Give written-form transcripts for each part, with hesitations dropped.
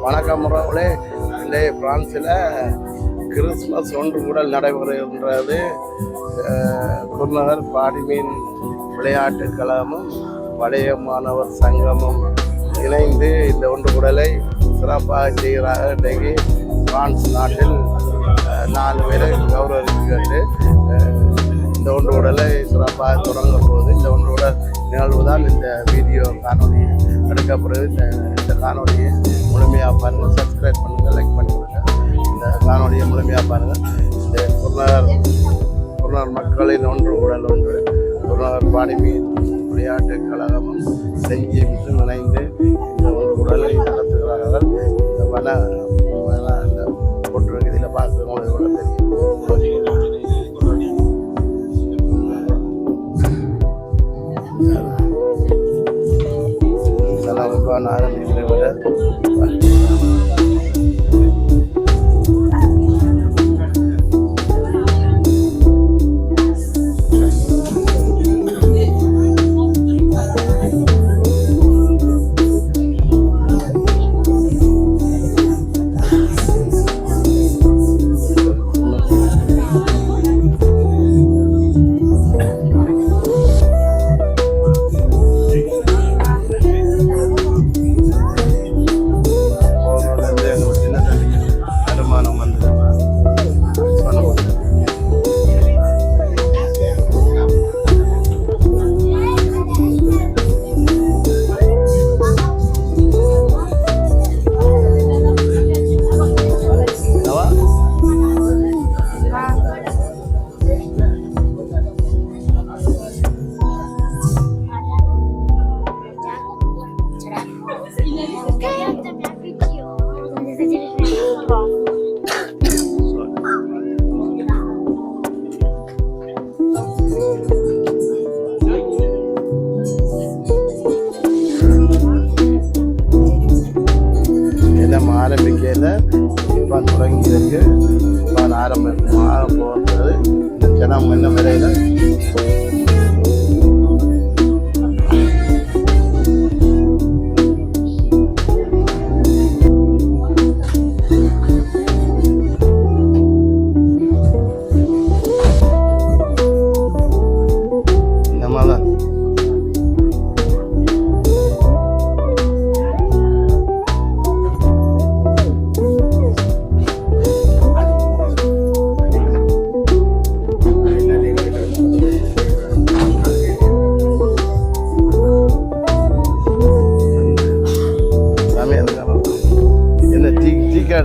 வணக்கம் உறவுகளே. இன்றைய பிரான்சில் கிறிஸ்மஸ் ஒன்று கூடல் நடைபெறுகின்றது. குருநகர் பாடிமீன் விளையாட்டுக் கழகமும் பழைய மாணவர் சங்கமும் இணைந்து இந்த ஒன்று கூடலை சிறப்பாக செய்கிறார்கள். இன்றைக்கு பிரான்ஸ் நாட்டில் 4 பேரை கௌரவிக்கிட்டு இந்த ஒன்று கூடலை சிறப்பாக தொடங்க போகுது. இந்த ஒன்று கூடல் நிகழ்வு தான் இந்த வீடியோ காணொலி எடுக்கப்படுது. இந்த காணொலியை முழுமையாக பாருங்கள், சப்ஸ்கிரைப் பண்ணுங்கள், லைக் பண்ணிவிடுங்க. இந்த காணொலியை முழுமையாக பாருங்கள். இந்த குருநகர் மக்களின் ஒன்று கூடல் ஒன்று குருநகர் பாடிமீன் விளையாட்டுக் கழகமும் செஞ்சு இணைந்து இந்த ஒன்று கூடலை நடத்துகிறார்கள். இந்த இந்த போட்டு இதில் பார்க்குறவங்க கூட தெரியும். ஆரம்பிக்கிறத விட ஆரம்பிக்கையில் இப்போ தொடங்கி இருக்கு. இப்போ ஆரம்ப போகிறது ஜனம் என்ன விலையில்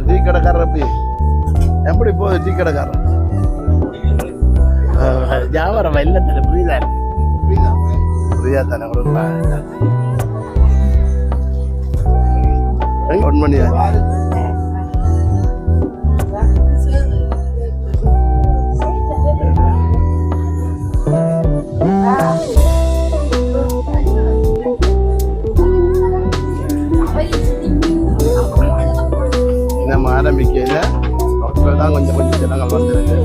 டீ கடைக்காரர் எப்படி போகுது? டீ கடைக்காரர் வியாபாரம் இல்லை தானே, புரியுதா? புரியா தானே ஒன் மணி நம்ம ஆரம்பிக்கையில் தான் கொஞ்சம் கொஞ்சம் ஜனங்கள் வந்துருக்கு.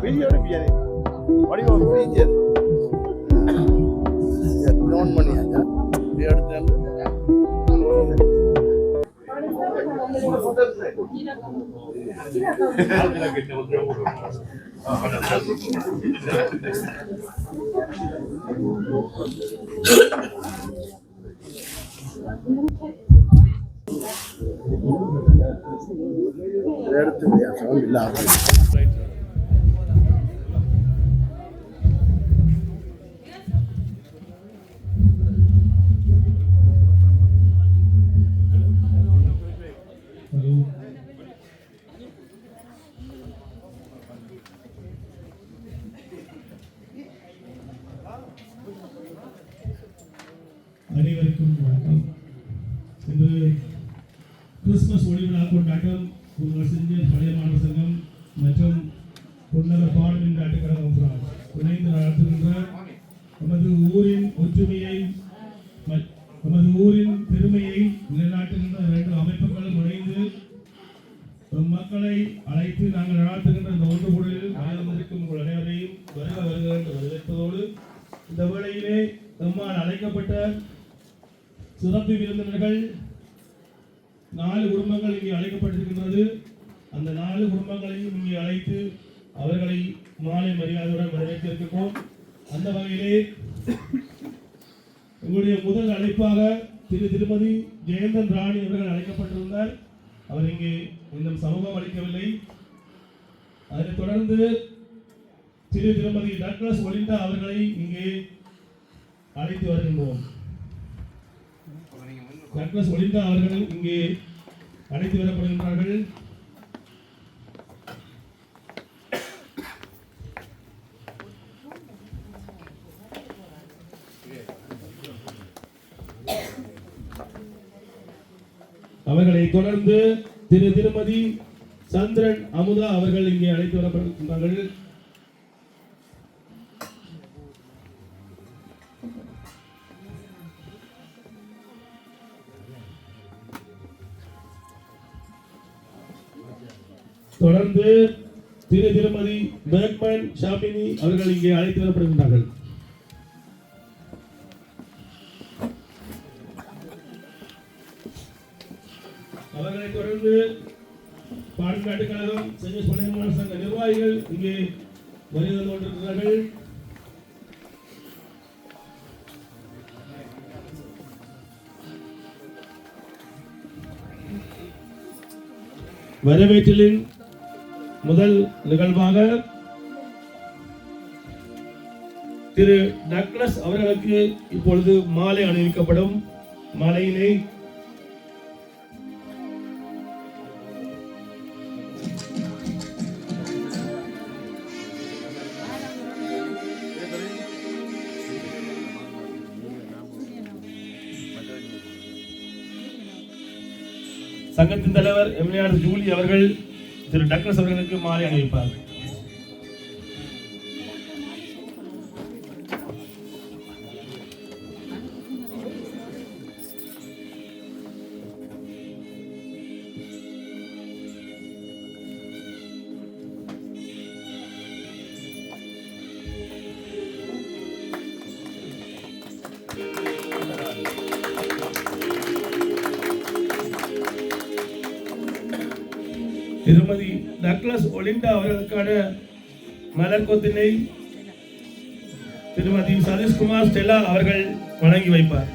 வீடியோ எடுப்பியாரு வடிவம் டீச்சர் நோன் பண்ணியாச்சா எடுத்து எடுத்து சவுண்ட் இல்லாம அனைவருக்கும் வணக்கம். இன்று கிறிஸ்துமஸ் ஒளிவிழா கொண்டாட்டம் செஞ்சல் பழைய மாணவர் சங்கம் மற்றும் பொன்னகர் பாடலின் ஆட்டுக்கழகம் இணைந்து நடத்துகின்ற நமது ஊரின் ஒற்றுமையை நமது ஊரின் பெருமையை நிலைநாட்டுகின்ற இரண்டு அமைப்புகளும் இணைந்து மக்களை அழைத்து நாங்கள் நடத்துகின்ற இந்த ஒன்று கூடலில் இருக்கும் உங்கள் அனைவரையும் வருக வருக என்று வரவேற்பதோடு இந்த வேளையிலே நம்மால் அழைக்கப்பட்ட சிறப்பு விருந்தினர்கள் 4 குடும்பங்கள் இங்கே அழைக்கப்பட்டிருக்கின்றது. அந்த 4 குடும்பங்களையும் இங்கே அழைத்து அவர்களை மாலை மரியாதையுடன் வரவேற்றிருக்கிறோம். அந்த வகையிலே எங்களுடைய முதல் அழைப்பாக திருமதி ஜெயந்தன் ராணி அவர்கள் அழைக்கப்பட்டிருந்தார். அவர் இங்கே இன்னும் சமூகம் அளிக்கவில்லை. அதனைத் தொடர்ந்து திருமதி டக்ளஸ் ஒலிண்டா அவர்களை இங்கே அழைத்து வருகின்றோம். டக்ளஸ் ஒலிண்டா அவர்கள் இங்கே அழைத்து வரப்படுகின்றார்கள். அவர்களை தொடர்ந்து திருமதி சந்திரன் அமுதா அவர்கள் இங்கே அழைத்து வரப்படுகின்றார்கள். தொடர்ந்து திருமதி பேக்மேன் ஷாபினி அவர்கள் இங்கே அழைத்து வரப்படுகின்றார்கள். அவர்களை தொடர்ந்து பாடுகாட்டு கழகம் செஞ்சல் பழைய மாணவர் சங்க நிர்வாகிகள் இங்கே வருகை கொண்டிருக்கிறார்கள். வரவேற்றலின் முதல் நிகழ்வாக திரு டக்ளஸ் அவர்களுக்கு இப்பொழுது மாலை அணிவிக்கப்படும். மாலையினை சங்கத்தின் தலைவர் எம்எல்ஏ ஜூலி அவர்கள் திரு டக்ளஸ் அவர்களுக்கு மாலை அணிவிப்பார். திருமதி டக்ளஸ் ஒலிண்டா அவர்களுக்கான மலர்கொத்தினை திருமதி சதீஷ்குமார் ஸ்டெல்லா அவர்கள் வழங்கி வைப்பார்.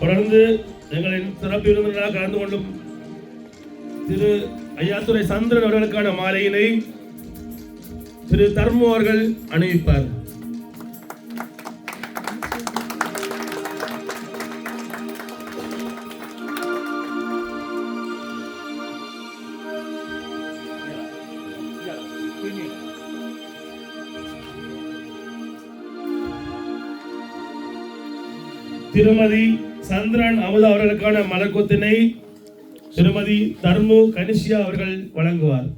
தொடர்ந்து எங்களின் சிறப்பு விருந்தினராக கலந்து கொள்ளும் திரு ஐயாத்துரை சந்திரன் அவர்களுக்கான மாலையினை திரு தர்மு அவர்கள் அணிவிப்பார். திருமதி சந்திரன் அமுதா அவர்களுக்கான மலர்கொத்தினை திருமதி தர்மு கனிஷியா அவர்கள் வழங்குவார்.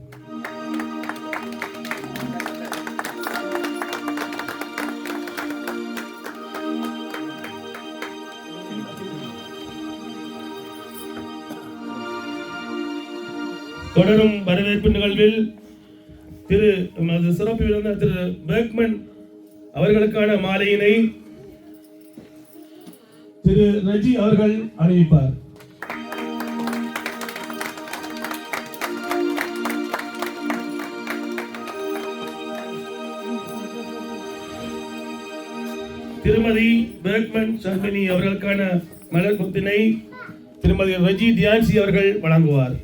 தொடரும் வரவேற்பு நிகழ்வில் சிறப்பு விருந்தினர் திரு பெர்க்மன் அவர்களுக்கான மாலையினை திரு ரஜி அவர்கள் அறிவிப்பார். திருமதி பெர்க்மன் ஷர்மினி அவர்களுக்கான மலர் முத்தினை திருமதி ரஜி தியான்சி அவர்கள் வழங்குவார்.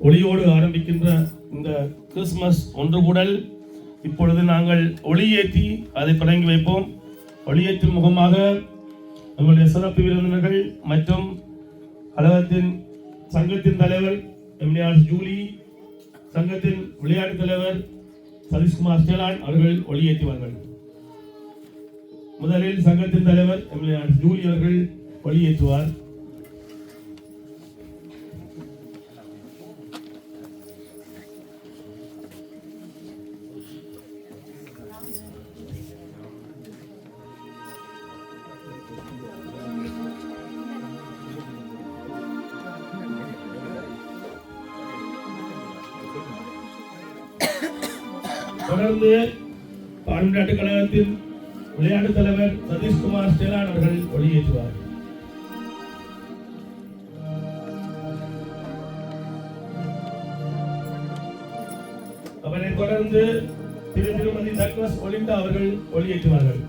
ஒளியோடு ஆரம்பிக்கின்ற இந்த கிறிஸ்துமஸ் ஒன்று கூடல் இப்பொழுது நாங்கள் ஒளியேற்றி அதை தொடங்கி வைப்போம். ஒளியேற்றும் முகமாக நம்முடைய சிறப்பு விருந்தினர்கள் மற்றும் கழகத்தின் சங்கத்தின் தலைவர் எம்எல்ஏ ஜூலி, சங்கத்தின் விளையாட்டு தலைவர் சதீஷ்குமார் ஸ்டேலான் அவர்கள் ஒளியேற்றுவார்கள். முதலில் சங்கத்தின் தலைவர் எம்எல்ஏ ஜூலி அவர்கள் ஒளியேற்றுவார். தொடர்ந்து பாடுநாட்டு கழகத்தின் விளையாட்டு தலைவர் சதீஷ்குமார் ஸ்டேலான் அவர்கள் ஒளியேற்றுவார். அவரை தொடர்ந்து திருமதி டக்ளஸ் ஒலிண்டா அவர்கள் ஒளியேற்றுவார்கள்.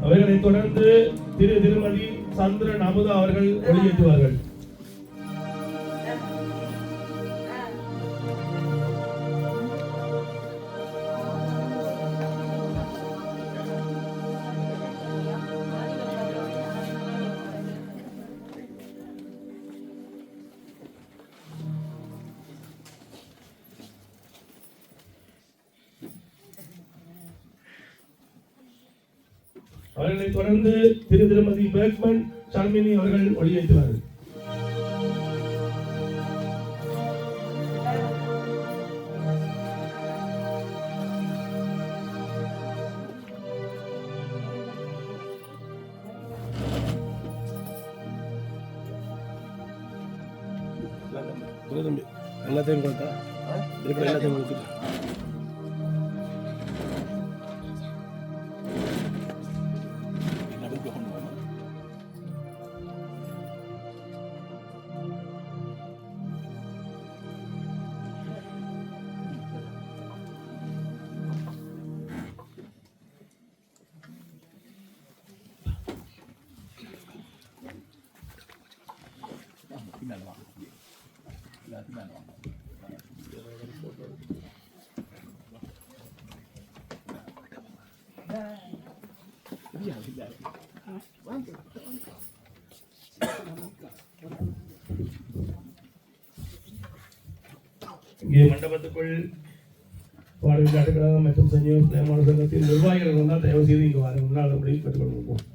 அவர்களை தொடர்ந்து திருமதி சந்திரன் அமுதா அவர்கள் ஒளியேற்றுவார்கள். அவர்களை தொடர்ந்து திருமதி பெர்க்மன் ஷர்மினி அவர்கள் ஒளியேற்றுவார்கள். எல்லாத்தையும் கொடுத்தா எல்லாத்தையும் கொடுத்துட்டு இங்கே மண்டபத்துக்குள் விளையாட்டு கழகம் மற்றும் சஞ்சீவ சங்கத்தின் நிர்வாகிகள் வந்தால் தயவு செய்து இங்கு வர முன்னால் அப்படி பெற்றுக்கொள்வோம்.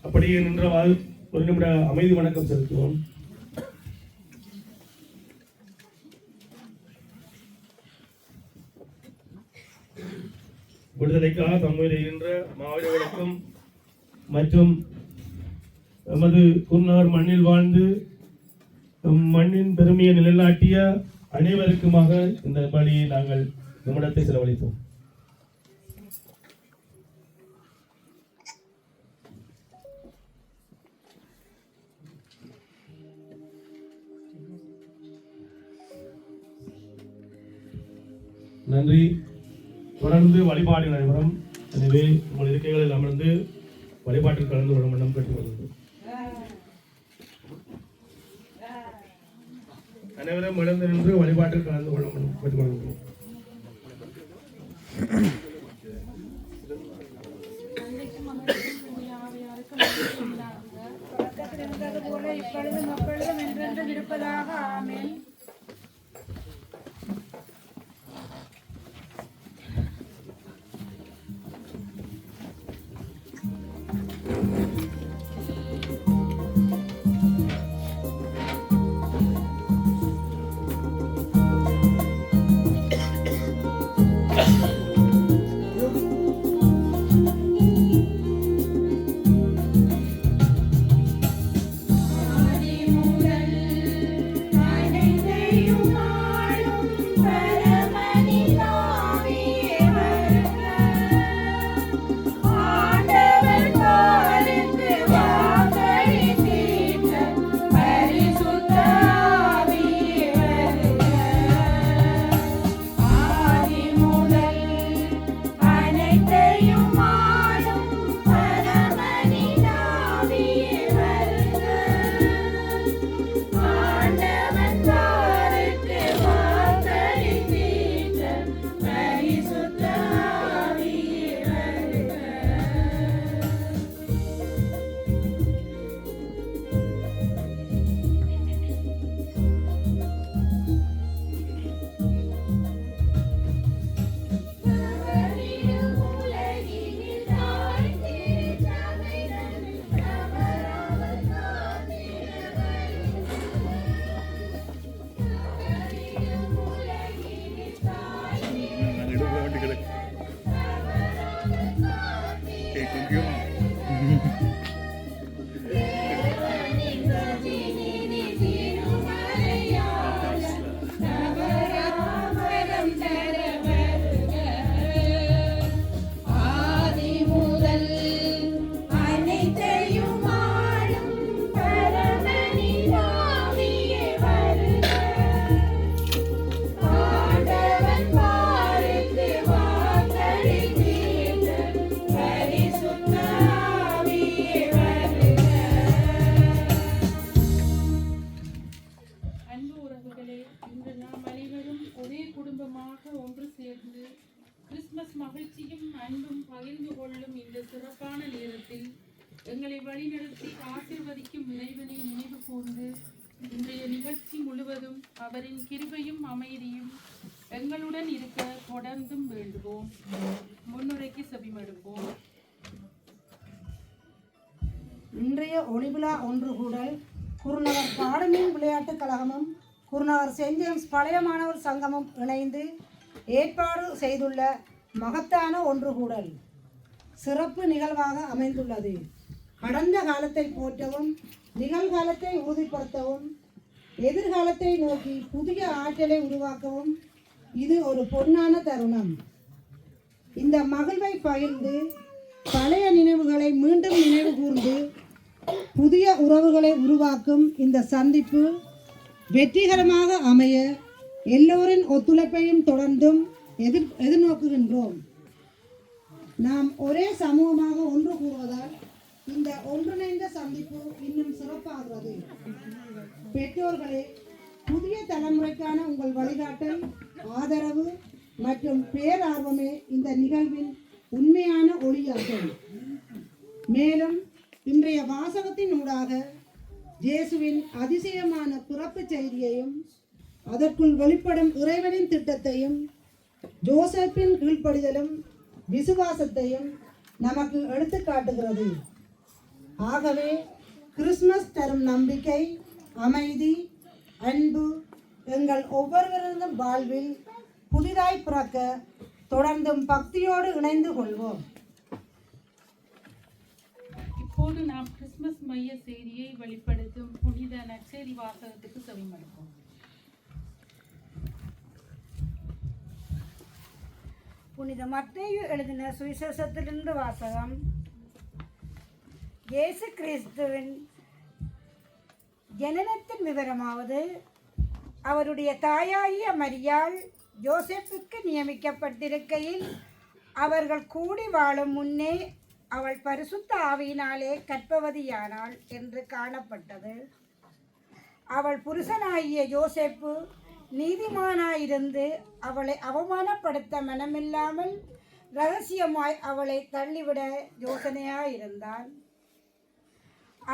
அப்படியே நின்றவாறு ஒரு நிமிட அமைதி வணக்கம் செலுத்துவோம். விடுதலைக்காக தம்முடைய இருக்கின்ற மாவீரர்களுக்கும் மற்றும் எமது குருநார் மண்ணில் வாழ்ந்து மண்ணின் பெருமையை நிலைநாட்டிய அனைவருக்குமாக இந்த பலியை நாங்கள் நிமிடத்தை செலவழிப்போம். நன்றி. தொடர்ந்து வழிபாடு நடைபெறும். எனவே உங்கள் இருக்கைகளில் அமர்ந்து வழிபாட்டில் கலந்து கொள்ளும் வண்ணம் கேட்டுக்கொள்கிறோம். அனைவரும் எழுந்து நின்று வழிபாட்டில் கலந்து கொள்ளும் வண்ணம் கேட்டுக்கொள்கிறோம். இப்பொழுதும் அப்பொழுதும் என்றென்றும் இருப்பதாக. ஆமென். மகிழ்ச்சியும் அன்பும் பகிர்ந்து கொள்ளும் இந்த சிறப்பான நேரத்தில் எங்களை வழிநடத்தி ஆசீர்வதிக்கும் இறைவனை நினைவு கூர்ந்து இன்றைய நிகழ்ச்சி முழுவதும் அவரின் கிருபையும் அமைதியும் எங்களுடன் இருக்க தொடர்ந்தும் வேண்டுவோம். முன்னுரைக்கு செவிமடுப்போம். இன்றைய ஒளிவிழா ஒன்று கூடல் குருநகர் பாடமின் விளையாட்டுக் கழகமும் குருநகர் செயின்ட் ஜேம்ஸ் பழைய மாணவர் சங்கமும் இணைந்து ஏற்பாடு செய்துள்ள மகத்தான ஒன்று கூடல் சிறப்பு நிகழ்வாக அமைந்துள்ளது. கடந்த காலத்தை போற்றவும் நிகழ்காலத்தை உறுதிப்படுத்தவும் எதிர்காலத்தை நோக்கி புதிய ஆற்றலை உருவாக்கவும் இது ஒரு பொன்னான தருணம். இந்த மகிழ்வை பகிர்ந்து பழைய நினைவுகளை மீண்டும் நினைவு கூர்ந்து புதிய உறவுகளை உருவாக்கும் இந்த சந்திப்பு வெற்றிகரமாக அமைய எல்லோரின் ஒத்துழைப்பையும் தொடர்ந்தும் எதிர்நோக்குகின்றோம். நாம் ஒரே சமூகமாக ஒன்று கூறுவதால் இந்த ஒன்றிணைந்த சந்திப்பு இன்னும் சிறப்பாகிறது. பெற்றோர்களே, புதிய தலைமுறைக்கான உங்கள் வழிகாட்டல், ஆதரவு மற்றும் பேரார்வமே இந்த நிகழ்வின் உண்மையான ஒளியாகும். மேலும் இன்றைய வாசகத்தின் ஊடாக இயேசுவின் அதிசயமான பிறப்பு செய்தியையும் அதற்குள் வெளிப்படும் இறைவனின் திட்டத்தையும் ஜோசப்பின் கீழ்ப்படிதலும் விசுவாசத்தையும் நமக்கு எடுத்து காட்டுகிறது. ஆகவே கிறிஸ்துமஸ் தரும் நம்பிக்கை, அமைதி, அன்பு எங்கள் ஒவ்வொருவரின் வாழ்வில் புதிதாய் பிறக்க தொடர்ந்தும் பக்தியோடு இணைந்து கொள்வோம். இப்போது நாம் கிறிஸ்துமஸ் மைய செய்தியை வெளிப்படுத்தும் புனித நற்செய்தி வாசகத்துக்கு செவிமடுப்போம். புனித மத்தேயு எழுதின சுவிசேஷத்திலிருந்து வாசகம். இயேசு கிறிஸ்துவின் ஜனனத்தின் விவரமாவது, அவருடைய தாயாகிய மரியாள் யோசேப்புக்கு நியமிக்கப்பட்டிருக்கையில் அவர்கள் கூடி வாழும் முன்னே அவள் பரிசுத்த ஆவியினாலே கர்ப்பவதியானாள் என்று காணப்பட்டது. அவள் புருஷனாகிய யோசேப்பு நீதிமானாயிருந்து அவளை அவமானப்படுத்த மனமில்லாமல் இரகசியமாய் அவளை தள்ளிவிட யோசனையாயிருந்தான்.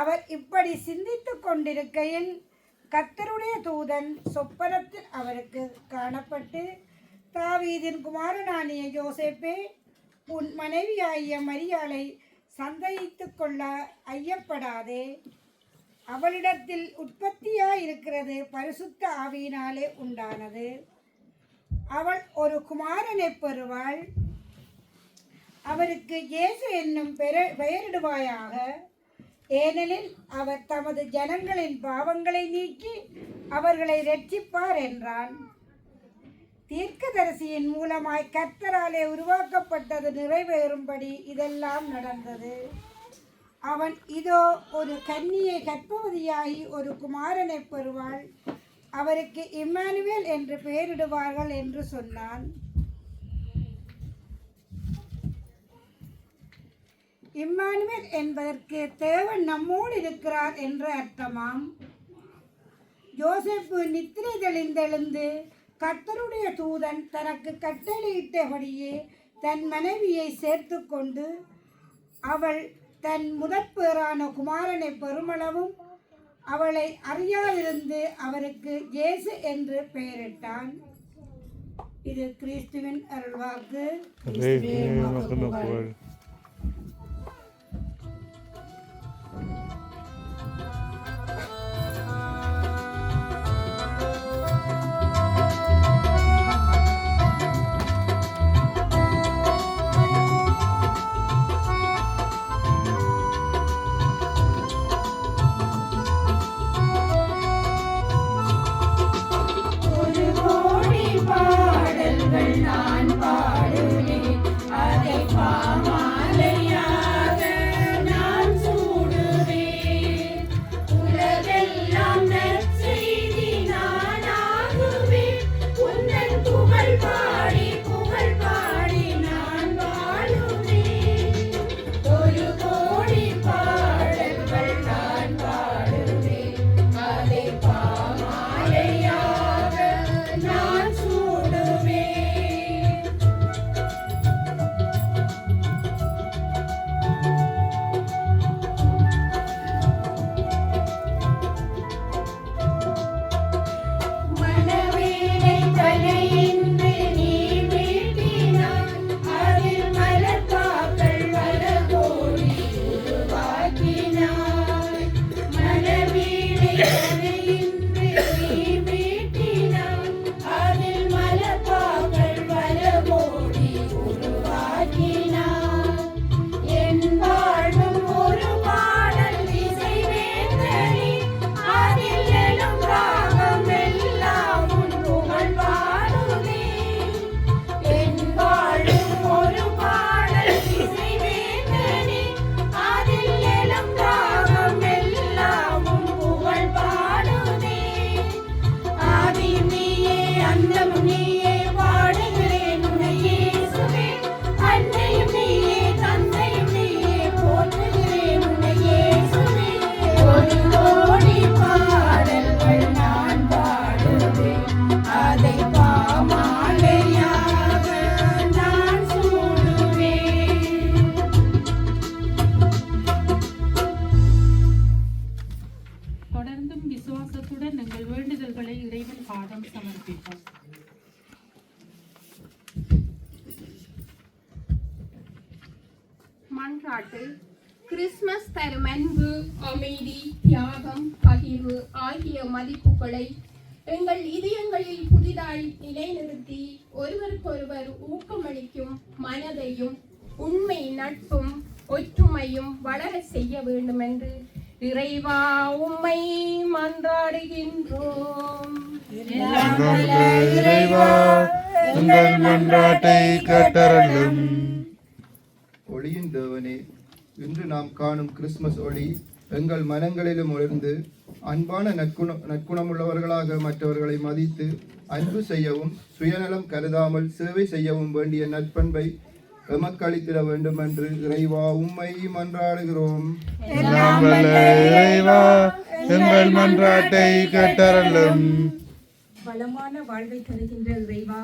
அவர் இப்படி சிந்தித்து கொண்டிருக்கையில் கர்த்தருடைய தூதன் சொப்பனத்தில் அவருக்கு காணப்பட்டு, தாவீதின் குமாரனாகிய யோசேப்பே, உன் மனைவியாகிய மரியாளை சந்தேகித்து கொள்ள ஐயப்படாதே. அவளிடத்தில் உற்பத்தியாயிருக்கிறது பரிசுத்த ஆவியினாலே உண்டானது. அவள் ஒரு குமாரனை பெறுவாள். அவருக்கு இயேசு என்னும் பெயரிடுவாயாக. ஏனெனில் அவர் தமது ஜனங்களின் பாவங்களை நீக்கி அவர்களை இரட்சிப்பார் என்றான். தீர்க்கதரிசியின் மூலமாய் கர்த்தராலே உருவாக்கப்பட்டது நிறைவேறும்படி இதெல்லாம் நடந்தது. அவன் இதோ ஒரு கன்னியை கர்ப்பவதியாகி ஒரு குமாரனை பெறுவாள். அவருக்கு இம்மானுவேல் என்று பெயரிடுவார்கள் என்று சொன்னான். இம்மானுவேல் என்பதற்கு தேவன் நம்மோடு இருக்கிறார் என்று அர்த்தமாம். யோசேப்பு நித்திரை தெளிந்தெழுந்து கர்த்தருடைய தூதன் தனக்கு கட்டளையிட்டபடியே தன் மனைவியை சேர்த்து கொண்டு அவள் தன் முதற்பேறான குமாரனை பெருமளவும் அவளை அறியாதிருந்து அவருக்கு இயேசு என்று பெயரிட்டான். இது கிறிஸ்துவின் அருள்வாக்கு. மன்றாட்டு. கிறிஸ்துமஸ் தரும் அன்பு, அமைதி, தியாகம், பகிர்வு ஆகிய மதிப்புகளை எங்கள் இதயங்களில் புதிதாய் நிலைநிறுத்தி ஒருவருக்கொருவர் ஊக்கமளிக்கும் மனதையும் உண்மை நட்பும் ஒற்றுமையும் வளர செய்ய வேண்டும் என்று இறைவா உம்மை மன்றாடுகின்றோம். ஒளியின் தேவனே, இன்று நாம் காணும் கிறிஸ்துமஸ் ஒளி எங்கள் மனங்களிலும் ஒளிர்ந்து அன்பான நற்குணமுள்ளவர்களாக மற்றவர்களை மதித்து அன்பு செய்யவும் சுயநலம் கருதாமல் சேவை செய்யவும் வேண்டிய நற்பண்பை எமக்கு அளித்திட வேண்டும் என்று இறைவா உம்மை மன்றாடுகிறோம். எல்லாம் வல்ல இறைவா எங்கள் மன்றாட்டை கேட்டருளும். வளமான வாழ்வை தருகின்ற இறைவா,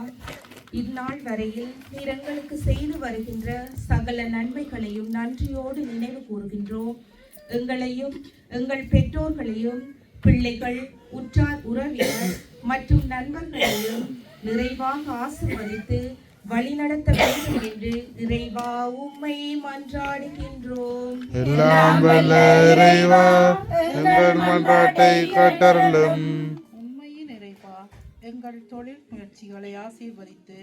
இந்நாள் வரையில் நீர் எங்களுக்கு செய்து வருகின்ற சகல நன்மைகளையும் நன்றியோடு நினைவு கூறுகின்றோம். எங்களையும் எங்கள் பெற்றோர்களையும் பிள்ளைகள் உற்றார் உறவினர் மற்றும் நண்பர்களையும் நிறைவாக ஆசீர்வதித்து வழிநடத்த வேண்டும் என்று இறைவா உம்மை மன்றாடுகின்றோம். எல்லாம் வல்ல இறைவா எங்கள் மன்றாட்டை கேட்டருளும். உண்மையின் இறைவா, எங்கள் தொழில் முயற்சிகளை ஆசீர்வதித்து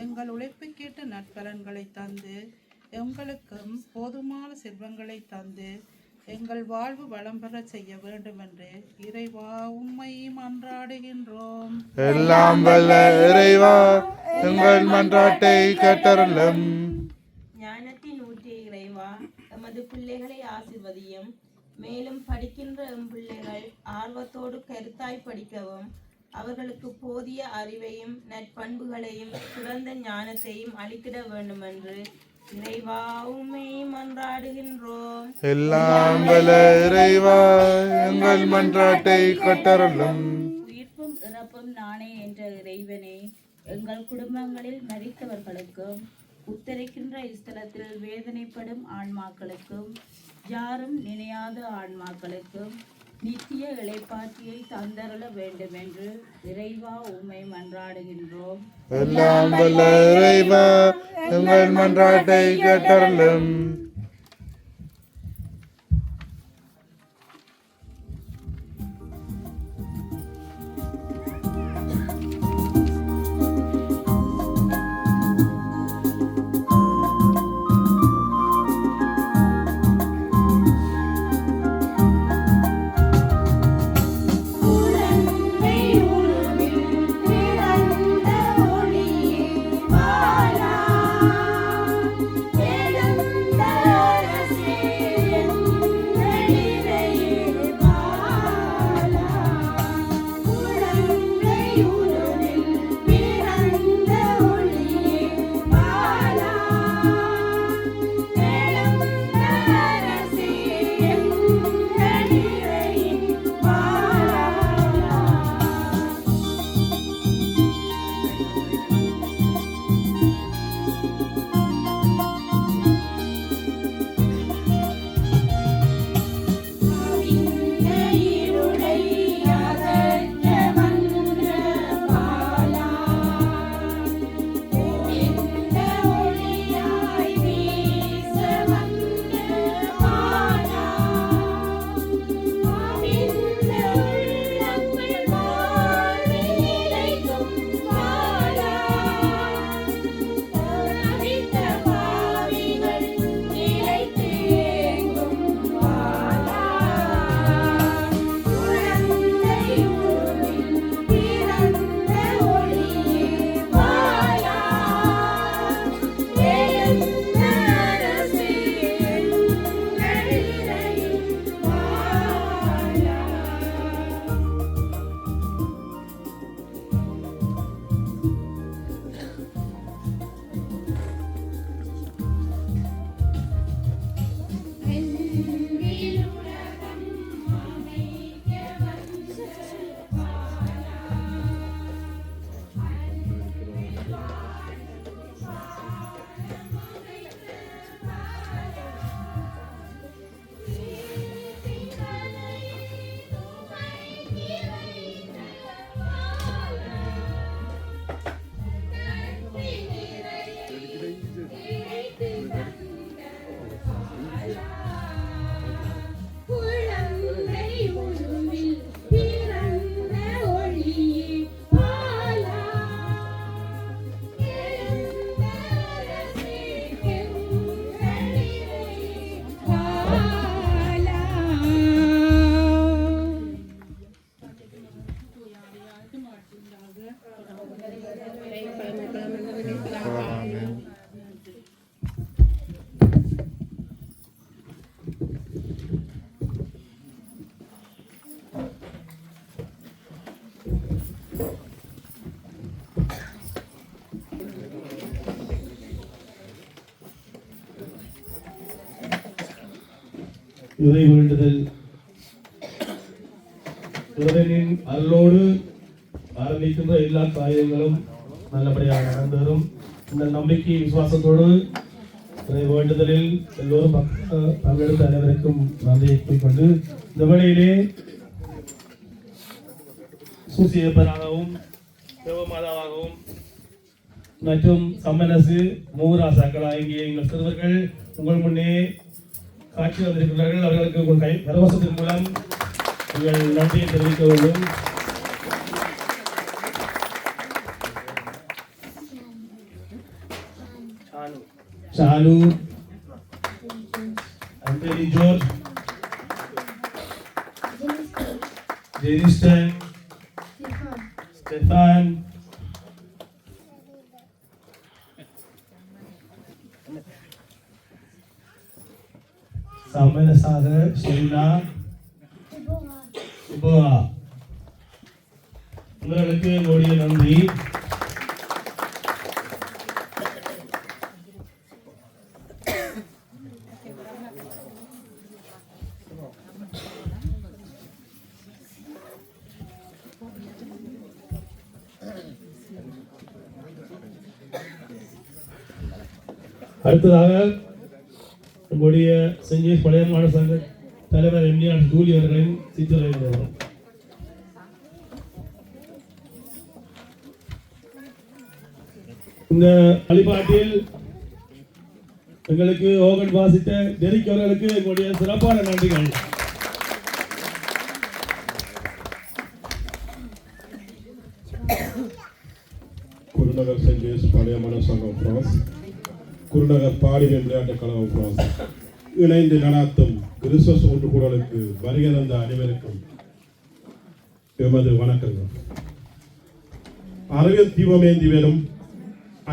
எங்கள் உழைப்புக்கேற்ற நற்பலன்களை தந்து எங்களுக்கும் போதுமான செல்வங்களை தந்து எங்கள் வாழ்வு வளம் பெற செய்ய வேண்டும் என்று இறைவா உம்மை மன்றாடுகின்றோம். எல்லாம் வல்ல இறைவா எங்கள் மன்றாட்டை கேட்டருளும். ஞானத்தின் ஊற்றிய இறைவா, எமது பிள்ளைகளை ஆசீர்வதியும். மேலும் படிக்கின்ற எம் பிள்ளைகள் ஆர்வத்தோடு கருத்தாய் படிக்கவும் அவர்களுக்கு போதிய அறிவையும் நற்பண்புகளையும் சிறந்த ஞானத்தையும் அளித்திட வேண்டும் என்று இறைவா உம்மை மன்றாடுகின்றோம். எல்லாம் வல்ல இறைவா எங்கள் மன்றாட்டை கேட்டருளும். உயிர்ப்பும் இறப்பும் நானே என்ற இறைவனே, எங்கள் குடும்பங்களில் மரித்தவர்களுக்கும் உத்தரிக்கின்ற இஸ்தலத்தில் வேதனைப்படும் ஆன்மாக்களுக்கும் யாரும் நினையாத ஆன்மாக்களுக்கும் நித்திய இளைப்பாற்றியை தந்தருள வேண்டும் என்று இறைவா உம்மை மன்றாடுகின்றோம். எல்லாம் வல்ல இறைவா எங்கள் மன்றாட்டை கேட்டருளும். எழுந்த இறை வேண்டுதல். இறைவனின் அருளோடு ஆரம்பிக்கின்ற எல்லா காரியங்களும் நல்லபடியாக நடந்து வரும். இந்த நம்பிக்கை விசுவாசத்தோடு இறை வேண்டுதலில் எல்லோரும் பங்கெடுத்த அனைவருக்கும் நன்றியை கூறிக்கொண்டு இந்த வேளையிலே சூசியப்பராகவும் தேவமாதாவாகவும் மற்றும் சம்மனசு மூராசாக்கள் ஆகிய எங்கள் சிறுவர்கள் உங்கள் முன்னே காட்சி வந்திருக்கிறார்கள். அவர்களுக்கு உங்கள் கரவசத்தின் மூலம் உங்கள் நன்றியை தெரிவிக்க வேண்டும். Chalu, Anthony George, Jeristan, Stefan, Samana Sagar, Sheila, Boa. உங்களுக்கு என்னுடைய நன்றி. அடுத்ததாக நம்முடைய செஞ்சி பழைய மாநில சங்க தலைவர் எம்ஜிஆர் ஜூலி அவர்களின் சிற்றுரை வரும். இந்த வழிபாட்டில் எங்களுக்கு ஓகன் வாசித்த டெரிக் அவர்களுக்கு எங்களுடைய சிறப்பான நன்றிகள். குருநகர் சென்ட் ஜேம்ஸ் பழைய மாநில சங்கம் பிரான்ஸ், குருநகர் பாடிய விளையாட்டுக் கழகம் பிரான்ஸ் இணைந்து நடாத்தும் கிறிஸ்துமஸ் ஒன்று கூடலுக்கு வருகை தந்த அனைவருக்கும் எமது வணக்கங்கள். அறிவியல் தீபமேந்தி வரும்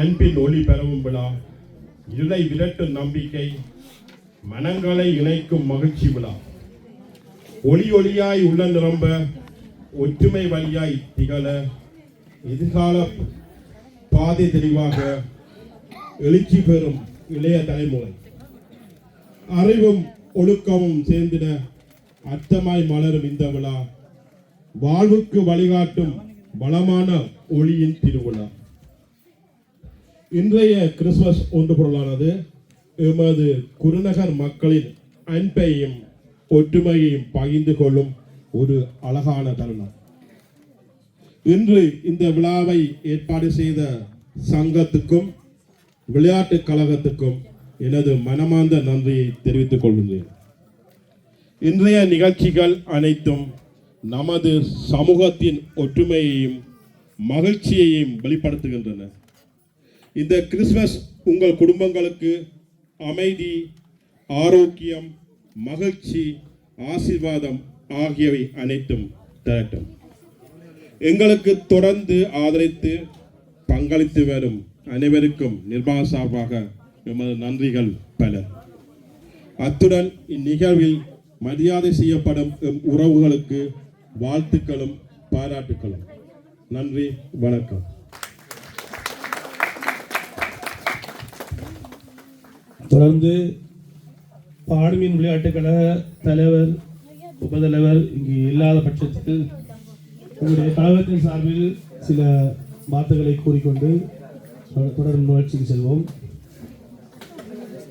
அன்பின் ஒளி பெறவும் விழா, இருளை விரட்டும் நம்பிக்கை, மனங்களை இணைக்கும் மகிழ்ச்சி விழா, ஒளி ஒளியாய் உள்ள நிரம்ப, ஒற்றுமை வழியாய் திகழ, எதிர்கால பாதை தெளிவாக எழுச்சி பெறும் இளைய தலைமுறை, அறிவும் ஒழுக்கமும் சேர்ந்திட அர்த்தமாய் மலரும் இந்த விழா, வாழ்வுக்கு வழிகாட்டும் வளமான ஒளியின் திருவிழா. இன்றைய கிறிஸ்துமஸ் ஒன்று பொருளானது எமது குருநகர் மக்களின் அன்பையும் ஒற்றுமையையும் பகிர்ந்து கொள்ளும் ஒரு அழகான தருணம். இன்று இந்த விழாவை ஏற்பாடு செய்த சங்கத்துக்கும் விளையாட்டுக் கழகத்துக்கும் எனது மனமார்ந்த நன்றியை தெரிவித்துக் கொள்கின்றேன். இன்றைய நிகழ்ச்சிகள் அனைத்தும் நமது சமூகத்தின் ஒற்றுமையையும் மகிழ்ச்சியையும் வெளிப்படுத்துகின்றன. இந்த கிறிஸ்துமஸ் உங்கள் குடும்பங்களுக்கு அமைதி, ஆரோக்கியம், மகிழ்ச்சி, ஆசீர்வாதம் ஆகியவை அனைத்தும் தரட்டும். எங்களுக்கு தொடர்ந்து ஆதரித்து பங்களித்து வரும் அனைவருக்கும் நிர்வாக சார்பாக எமது நன்றிகள் பல. அத்துடன் இந்நிகழ்வில் மரியாதை செய்யப்படும் எம் உறவுகளுக்கு வாழ்த்துக்களும் பாராட்டுக்களும். நன்றி, வணக்கம். தொடர்ந்து பாடுமீன் விளையாட்டுக் கழக தலைவர், உபதலைவர் இங்கு இல்லாத பட்சத்தில் உங்களுடைய கழகத்தின் சார்பில் சில வார்த்தைகளை கூறிக்கொண்டு தொடரும் நிகழ்ச்சிக்கு செல்வோம்.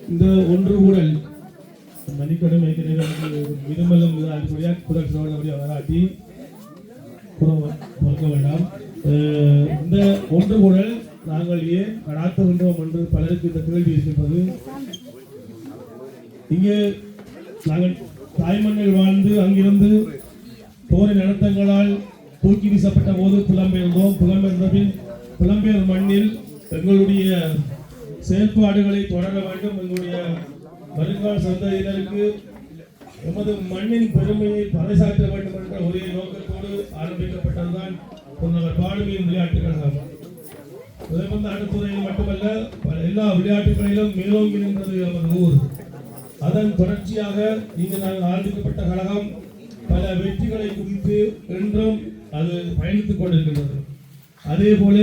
இந்த ஒன்று கூடல் மணிக்கடும் விரும்பலும் புதற்சியாக வராட்டி மறக்க வேண்டாம். இந்த ஒன்று கூடல் நாங்கள் ஏன் நடாத்துகின்றோம் என்று பலருக்கு இந்த கேள்வி இருக்கின்றது. இங்கே நாங்கள் தாய்மண்ணில் வாழ்ந்து அங்கிருந்து போரின் நடத்தங்களால் தூக்கி வீசப்பட்ட போது புலம்பெயர்ந்தோம். புலம்பெயர் மண்ணில் எங்களுடைய செயல்பாடுகளை தொடர வேண்டும். எங்களுடைய வருங்கால சந்ததியினருக்கு எமது மண்ணின் பெருமையை பறைசாற்ற வேண்டும் என்ற ஒரே நோக்கத்தோடு ஆரம்பிக்கப்பட்டதுதான் குருநகர் பாடுமீன் விளையாட்டுக் கழகம். துறையில் மட்டுமல்ல, எல்லா விளையாட்டுகளிலும் மேலோங்கி நின்றது நமது ஊர். அதன் தொடர்ச்சியாக இங்கு நாங்கள் ஆரம்பிக்கப்பட்ட கழகம் பல வெற்றிகளை குறித்து என்றும் அது பயணித்துக் கொண்டிருக்கின்றது. அதே போல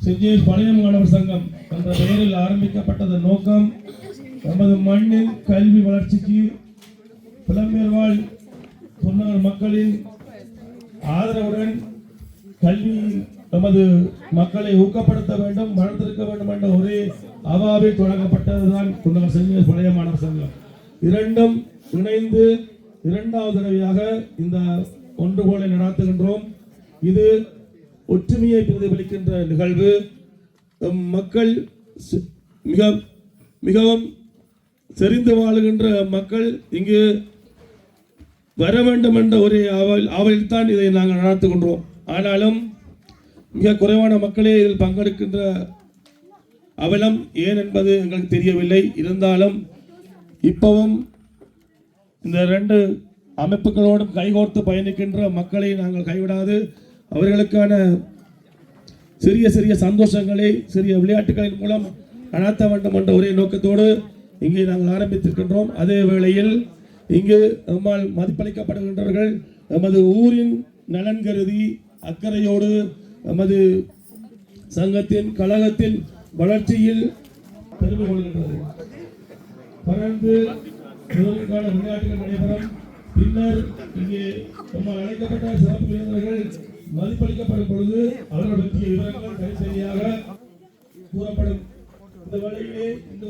செஞ்சி பழைய மாணவர் சங்கம் என்ற பெயரில் ஆரம்பிக்கப்பட்டதன் நோக்கம் நமது மண்ணின் கல்வி வளர்ச்சிக்கு புலம்பெயர் வாழ் தொன்னகர் மக்களின் ஆதரவுடன் கல்வி நமது மக்களை ஊக்கப்படுத்த வேண்டும், வளர்த்திருக்க வேண்டும் என்ற ஒரே அவாவில் தொடங்கப்பட்டதுதான் குன்னகர் செஞ்ச பழைய மாணவர் சங்கம். இரண்டும் இணைந்து இரண்டாவது தடவையாக இந்த ஒன்றுகோலை நடாத்துகின்றோம். இது ஒற்றுமையை பிரதிபலிக்கின்ற நிகழ்வு. மக்கள் மிகவும் செறிந்து வாழுகின்ற மக்கள் இங்கு வர வேண்டும் என்ற ஒரே ஆவலில் தான் இதை நாங்கள் நடத்துகின்றோம். ஆனாலும் மிக குறைவான மக்களே இதில் பங்கெடுக்கின்ற அவலம் ஏன் என்பது எங்களுக்கு தெரியவில்லை. இருந்தாலும் இப்பவும் இந்த 2 அமைப்புகளோடும் கைகோர்த்து பயணிக்கின்ற மக்களை நாங்கள் கைவிடாது அவர்களுக்கான சிறிய சிறிய சந்தோஷங்களை சிறிய விளையாட்டுகளின் மூலம் நடத்த வேண்டும் என்ற ஒரே நோக்கத்தோடு இங்கே நாங்கள் ஆரம்பித்திருக்கின்றோம். அதே வேளையில் இங்கு நம்மால் மதிப்பளிக்கப்படுகின்றவர்கள் நமது ஊரின் நலன் கருதி அக்கறையோடு நமது சங்கத்தின் கழகத்தின் வளர்ச்சியில் பெருமை கொள்கின்றது. தொடர்ந்து முதலுக்கான விளையாட்டுகள் நடைபெறும். பின்னர் இங்கே நம்மால் அழைக்கப்பட்ட சிறப்பு விருந்தினர்கள் மதிப்பளிக்கப்படும் பொழுது அவர்கள் பற்றிய விவரங்கள் தனித்தனியாக கூறப்படும். இந்த வழியிலே இந்த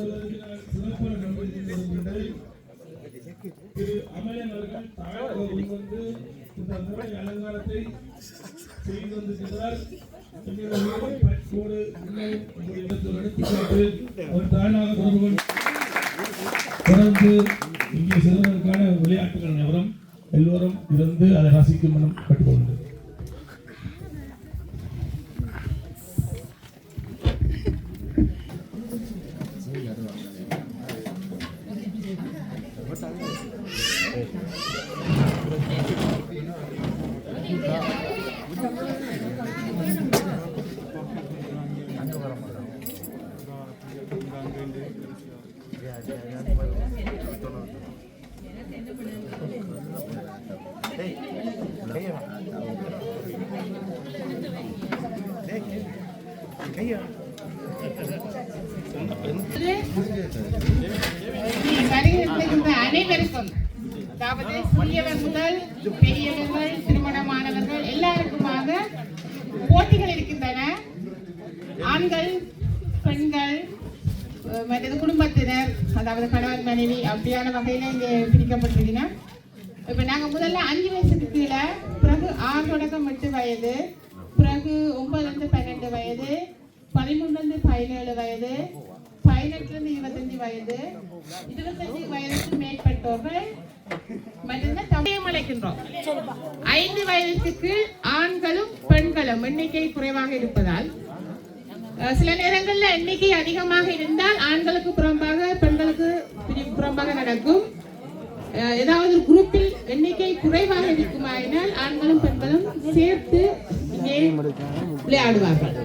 சிறப்பான நன்மை திரு அமலன் அவர்கள் தாழ் வந்து இந்த முறை அலங்காரத்தை செய்து வந்திருக்கிறார். தொடர்ந்து இங்கே செல்வதற்கான விளையாட்டுகள் நிலவரம் எல்லோரும் இருந்து அதை ரசிக்கும் மனம் கட்டுக்கொண்டு அனைவருக்கும், அதாவது சிறியவர் முதல் பெரியவர்கள், திருமணமானவர்கள் எல்லாருக்குமாக போட்டிகள் இருக்கின்றன. ஆண்கள், பெண்கள், மற்றது குடும்பத்தினர், அதாவது கணவன் மனைவி அப்படியான வகையில இங்கே பிரிக்கப்பட்டிருக்கிறோம். இப்ப நாங்க முதல்ல 5 வயசுக்கு கீழே, பிறகு 6 தொடக்கம் 8 வயது, பிறகு 9 12 வயது, 13 17 வயது, 18 25 வயது, 25 வயதுக்கு மேற்பட்டோர்கள் மற்றும் தமிழையும் அழைக்கின்றோம். 5 வயதுக்கு ஆண்களும் பெண்களும் எண்ணிக்கை குறைவாக இருப்பதால் சில நேரங்களில் எண்ணிக்கை அதிகமாக இருந்தால் ஆண்களுக்கு புறம்பாக பெண்களுக்கு புறம்பாக நடக்கும். ஏதாவது குரூப்பில் எண்ணிக்கை குறைவாக இருக்குமாயினால் ஆண்களும் பெண்களும் சேர்த்து இங்கே விளையாடுவார்கள்.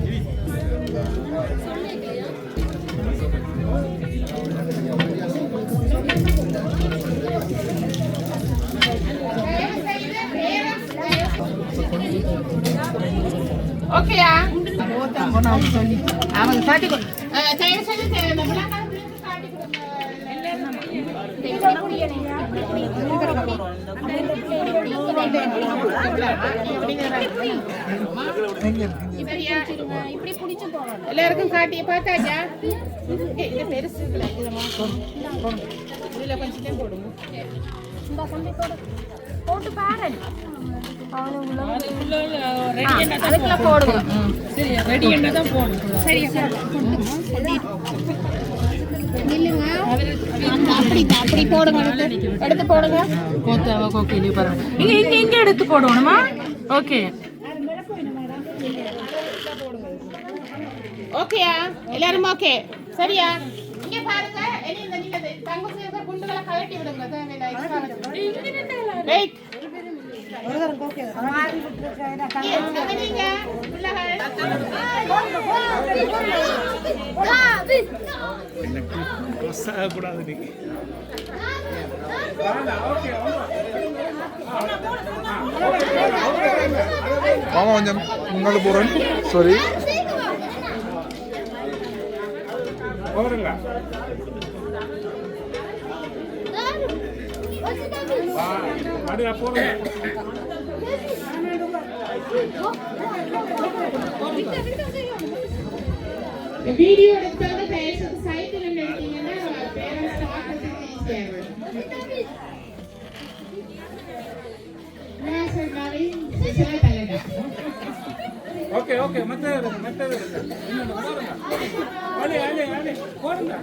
ஓகேயா? அவங்க காட்டி தயவு செய்து எல்லாருக்கும் காட்டி பார்த்தாச்சா? பெருசு இதுல கொஞ்சம் போடுங்க. போட்டு பாரு, அதுக்குள்ள போடுங்க. அப்படி போடுங்க, எடுத்து போடுங்க. இங்க எடுத்து போடணுமா? ஓகே ஓகேயா? எல்லாரும் ஓகே சரியா? இங்க பாருங்க, இந்த தங்க சேர்ந்த குண்டுகளை கழட்டி விடுங்க. ஆமா, கொஞ்சம் முன்னாடி போறேன். சாரி, போறீங்களா? வீடியோ எடுத்தவங்க தயவு சைக்கிள் எடுத்தீங்கன்னா பேரண்ட்ஸ் பார்க்கறதுக்கு ஈஸியாக இருக்கும். ஓகே ஓகே மற்றது போடுங்க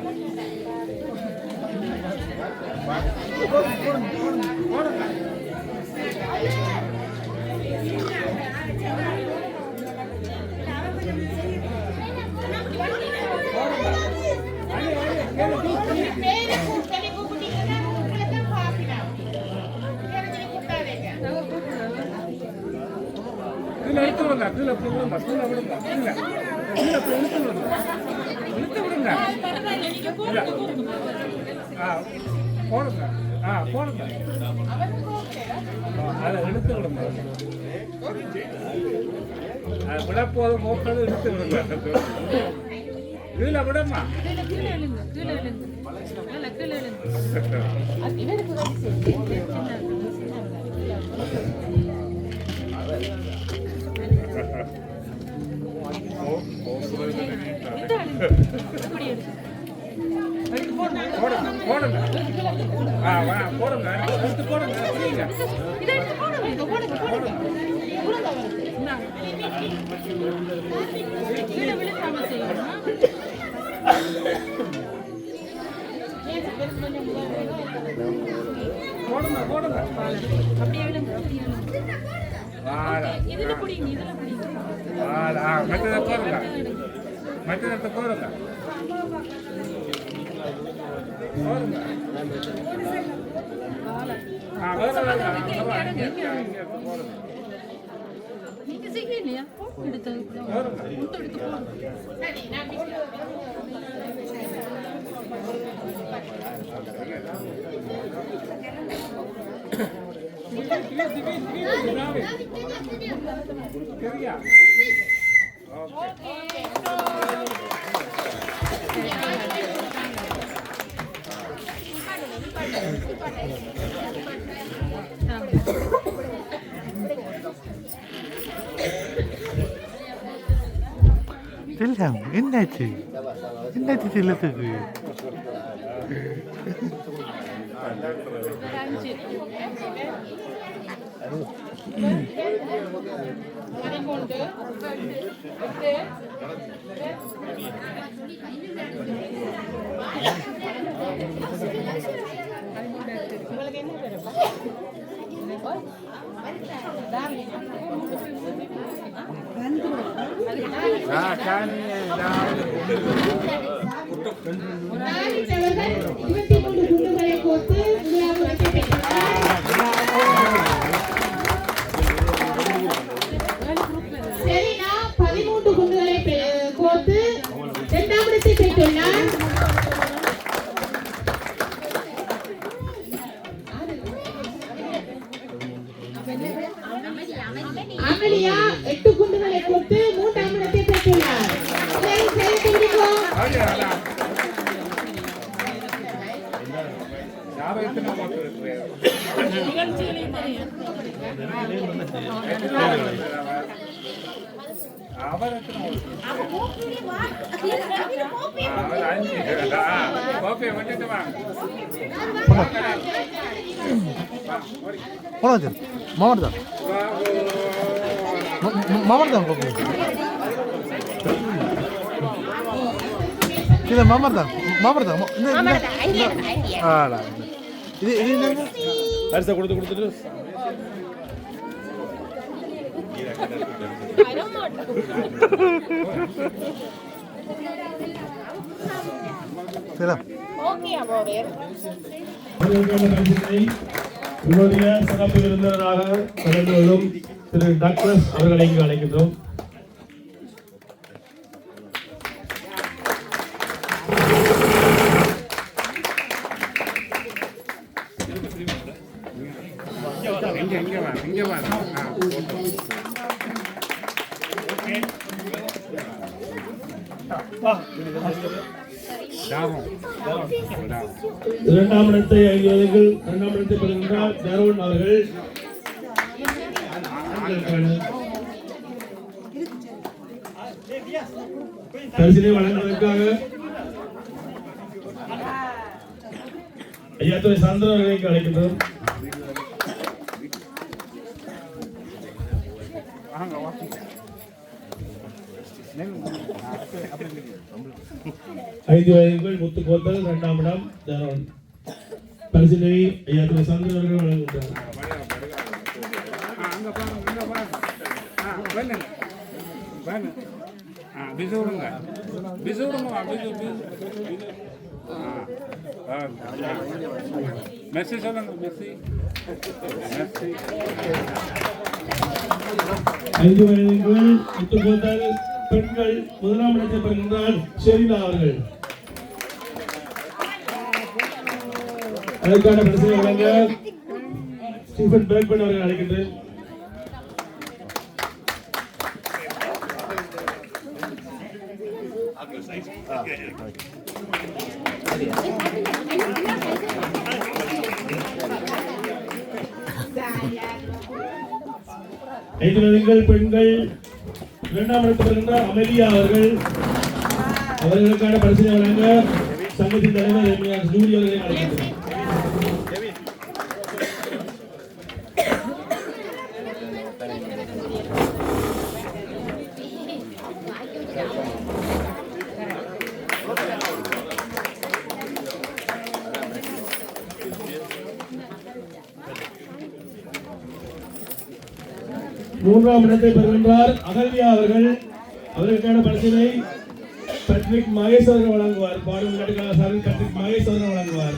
இழுத்து விடுங்க கீழே விடுங்க இழுத்து விடுங்க போடுங்க போடுங்க அதை இழுத்து விடுங்க விடப்போது போக்குறது இழுத்து விடுங்க கீழே விடமா போடுங்க போடுங்க எடுத்து போடுங்க போடுங்க போடுங்க அப்படியே விடுங்க இதுல புடிங்க மற்றதை போடுங்க மற்றதை போடுங்க போடுங்க நீங்க செய்ய இல்லையா எடுத்து செல்லம் என்னாச்சு என்னாச்சு செல்லத்துக்கு செரீனா 13 குண்டுகளை கோர்த்து இரண்டாம் இடத்தை பெற்றுள்ளார். அமலியா 8 குண்டுகளை கோர்த்து மூன்றாம் இடத்தை பெற்றுள்ளார். மாவட்டம் மாவட்டம் இது மாமர்தான் மாமர்தான் இது இது அரிசி கொடுத்துட்டு இவருடைய சிறப்பு விருந்தினராக கலந்து கொள்ளும் திரு டாக்டர்ஸ் அவர்களை இங்கு அழைக்கின்றோம். இரண்டாம் இடத்தை 5 வயதுகள் இரண்டாம் இடத்தை பெறுகின்றார் தருண் அவர்கள். பரிசினை வழங்குவதற்காக ஐயாத்துறை சந்திரன் அவர்களை அழைக்கின்றோம். ஐந்து வயதுகள் முத்துக்கோத்தல் இரண்டாம் இடம் தருண். பரிசினை ஐயாத்துறை சந்திரன் அவர்கள் வழங்குகின்றார். மெஸ்ஸி சொல்லுங்க மெஸ்ஸி. 5 வயதுகள் முத்துக்கோத்தல் பெண்கள் முதலாம் இடத்தை பெறுகின்றார் ஷெரினா அவர்கள். அதற்கான பரிசை வழங்க ஸ்டீஃபன் பேக்மேன் அவர்கள் அழைக்கின்றேன். ஐந்து வயதுகள் பெண்கள் இரண்டாம் இடத்தில் பெறுகின்றார் அமெலியா அவர்கள். அவர்களுக்கான பரிசை வழங்க சங்கத்தின் தலைவர் ஜூலி அவர்களை அழைக்கின்றனர். மூன்றாம் இடத்தை பெறுகின்றார் அகல்யா அவர்கள். அவர்களுக்கான பரிசினை பேட்ரிக் மகேஷ் அவர்கள் வழங்குவார். பாடும் கட்டுக்காரர் பேட்ரிக் மகேஷ் அவர்கள் வழங்குவார்.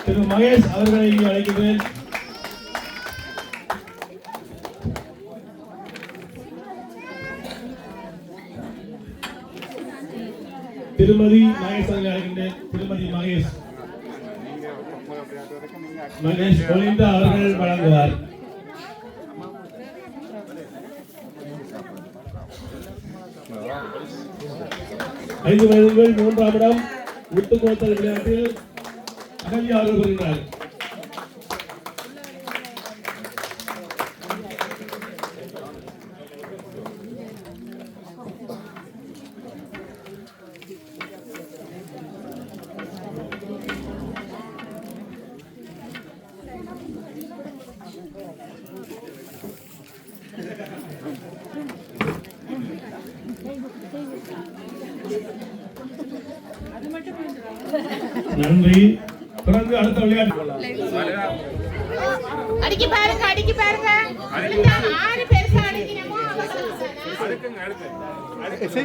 திரு மகேஷ் அவர்களை இங்கு அழைக்கிறேன். திருமதி மகேஷ் அவர்களை அழைக்கின்றேன். திருமதி மகேஷ் ஒலிந்தா அவர்கள் வழங்குவார். ஐந்து வயதுகள் மூன்றாம் இடம் முத்துக்கோத்தல் விளையாட்டில் அகல்யா அவர்கள் பெறுகிறார். நன்றி. தொடர்ந்து அடுத்த விளையாட்டு அடிக்கி பாருங்க அடிக்கி பாருங்க. ஆறு பெருசா அடிக்கணுமோ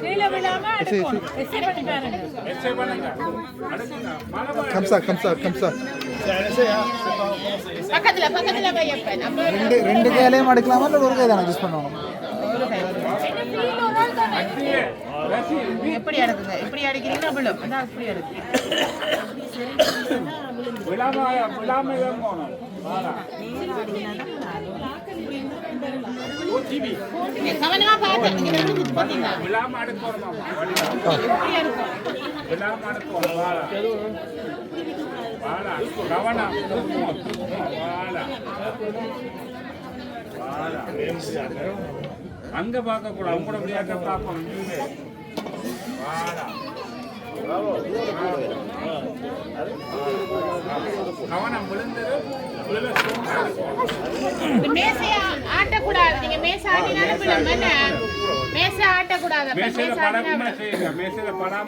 கீழே விழாம அடிக்கணும். எஸ்ஏ பண்ணி பாருங்க. எஸ்ஏ பண்ணுங்க. கம்சா பக்கத்துல பக்கத்துல பையப்பன். ரெண்டு கையிலையும் அடிக்கலாமா இல்லை ஒரு கை தானே யூஸ் பண்ணுவாங்க? எப்படி அடக்குங்க? இப்படி அடிக்கிறீங்கன்னா விழும். அதான் இப்படி அடக்கு. கவனமா பாத்து நீங்க பாத்தீங்களா? எப்படி அடக்கும்? அங்க பார்க்க கூடாது. அவங்க கூட விளையாட்ட பார்ப்போம். கவனம் விழுந்தது. மேசைய ஆட்டக்கூடாது. நீங்க மேசை ஆட்டினாலும் விழும். மேசை ஆட்டக்கூடாது. மேசையில படாம செய்யுங்க. மேசையில படாம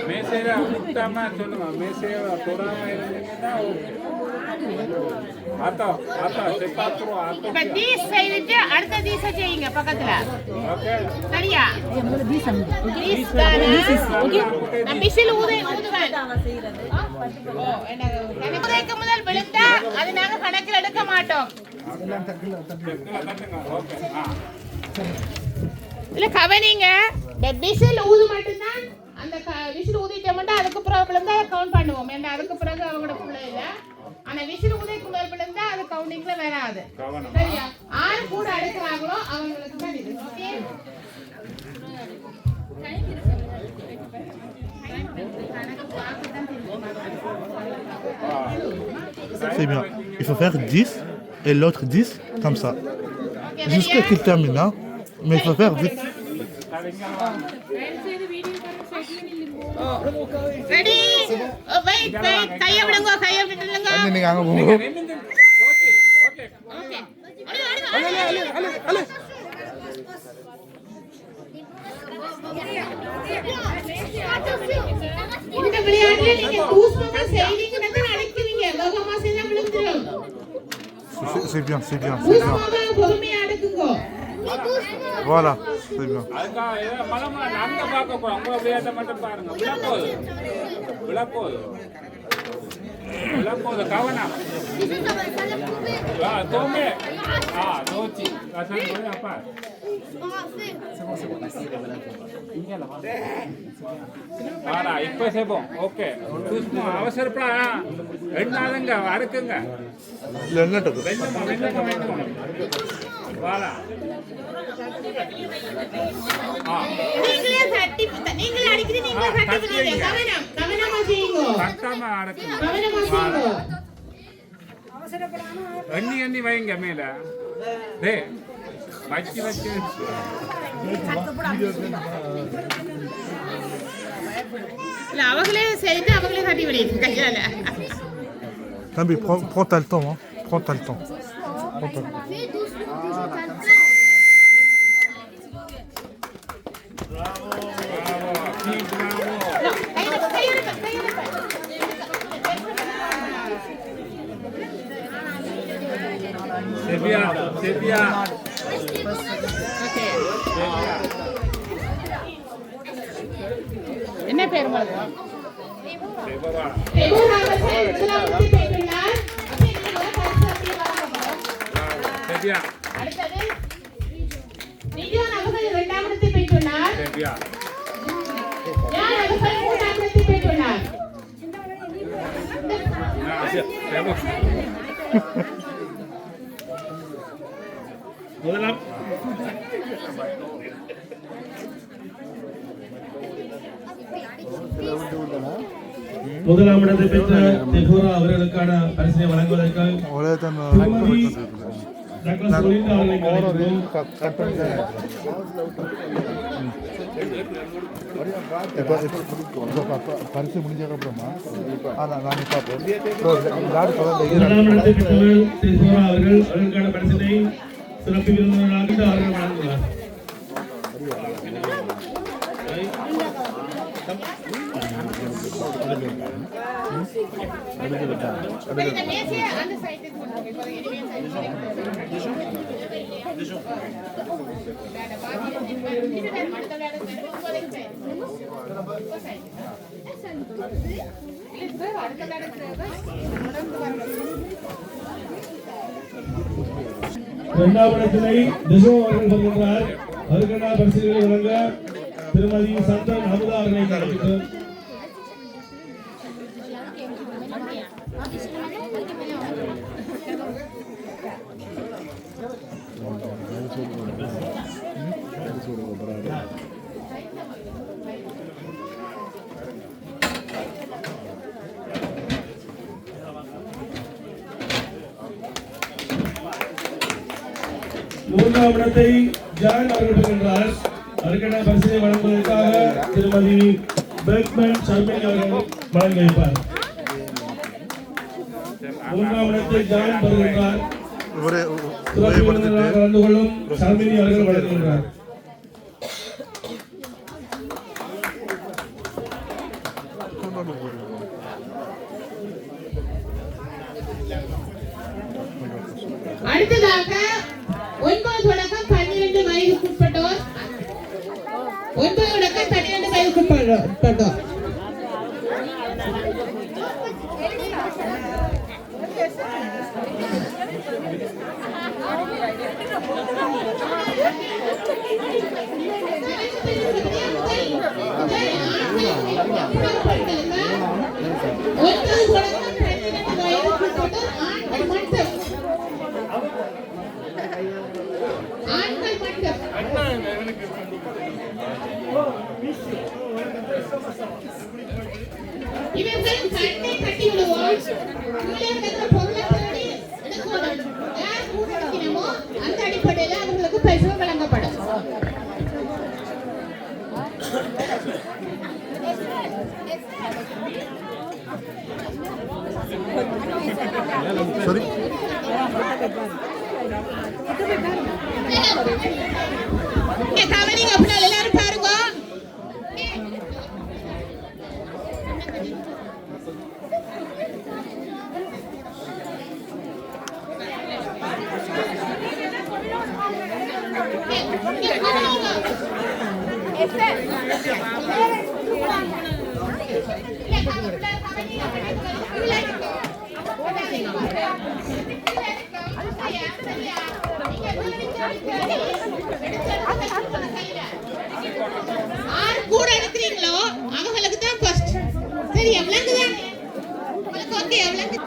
மேசையில முட்டாம சொல்லுங்க. மேசையில தொடாம இருந்தீங்கன்னா ஆத்தோ ஆத்தோ செப்பாத்துறோம். ஆத்தோ இப்ப தீஸ் செய்துட்டு அடுத்த தீஸ செய்யுங்க பக்கத்துல. ஓகே சரியா? தீஸ் தானே. நான் விசில் ஊதுவேன். ஓ என்ன கணக்கு முதல் விழுந்தா அது நாங்க கணக்கில் எடுக்க மாட்டோம். இல்ல கவனிங்க. இந்த விசில் ஊது மட்டும்தான். அந்த விசில் ஊதிட்ட மட்டும் அதுக்கு பிறகு விழுந்தா கவுண்ட் பண்ணுவோம். ஏன்னா அதுக்கு பிறகு அவங்களோட பிள்ளை இல்லை. ஆனா விசில் உதைக்கு முதல் விழுந்தா அது கவுண்டிங்ல வராது. சரியா? ஆறு கூட அடுக்கிறாங்களோ அவங்களுக்கு தான் இது. Okay? C'est bien. Il faut faire 10 et l'autre 10 comme ça. Jusqu'à qu'il termine, hein. Mais il faut faire vite. Ready? Wait. கையை விடுங்க. நீங்க அங்க போங்க. ஓகே. இந்த விளையாட்டுல நீங்க தூஸ்மா செய்வீங்கன்னு தான் நினைக்கிறீங்க. வேகமா செய்தா விழுந்துரும். C'est bien. தூஸ்மா பொறுமையா அடுக்குங்க. Voilà, c'est bien. அதுக்காக மலமா அங்க பார்க்க போறோம். உங்க விளையாட்டை மட்டும் பாருங்க. விழப்போது கவனம். தோமே தோச்சி அப்பா இப்ப சேப்போம். ஓகே அவசரப்பா எண்ணாதுங்க அறுக்குங்க. வாடா நீங்களே அடிக்கிறீங்க. கவனமா செய்யுங்க. கட்டாம அடக்குங்க. எண்ணி வைங்க மேல. வச்சு அவங்களே செய்து அவங்களே தட்டி விடுங்க கையால. Tambi, prends ta le temps, hein. Prends ta le temps. C'est bien. Okay. என்ன பேர் உங்களுக்கு? தேவரா. சரியா. அடுத்தது நிஜான் அவர்கள் இரண்டாம் இடத்தை பெற்றுள்ளார். சரியா. யார் அவர்கள் மூன்றாம் இடத்தை பெற்றுள்ளார்? முதலாம் இடத்தை பெற்ற தெபோரா அவர்களுக்கான பரிசினை வழங்குவதற்காக பரிசு முடிஞ்சதுக்கு அப்புறமா நான் பார்ப்போம். முதலாம் இடத்தை பெற்றவர் தெபோரா அவர்களுக்கான பரிசினை சிறப்பு விருந்தினராக அவர்கள் வழங்குகிறார். இரண்டாம் இடத்தினை திசோ அவர்கள் வருகின்றார். அவருக்கான பரிசுகளை வழங்க திருமதி சந்தன் அமுதா அவர்களை அழைக்கின்றோம். மூன்றாம் இடத்தை ஜான் அவர்கள் பெறுகின்றார். அதற்கான பரிசினை வழங்குவதற்காக திருமதி பெர்க்மன் ஷர்மினி அவர்கள் வழங்கி வைப்பார். மூன்றாம் இடத்தை ஜான் பெறுகின்றார். கலந்து கொள்ளும் ஷர்மினி அவர்கள் வழங்குகின்றார். அடுத்ததாக 9 தொடக்கம் 12 வயதுக்குட்பட்டோர் 9 தொடக்கம் 12 வயதுக்குட்பட்டோர் ஒன்பது தொடக்கம் 12 வயதுக்குட்பட்டோர் இவர்கள் கண்ணை கட்டி விடுவோம். கீழே இருக்கிற பொருளை தேடி எடுக்கணும். யார் கூட எடுக்கணுமோ அந்த அடிப்படையில் அவர்களுக்கு பரிசு வழங்கப்படும். கவனிங்க அப்படின்னா எல்லாரும் பாருங்க. ஆறு கூட எடுக்கிறீங்களோ அவங்களுக்கு தான் ஃபர்ஸ்ட். சரி எவ்வளவு தான் உங்களுக்கு ஓகே எவ்வளவு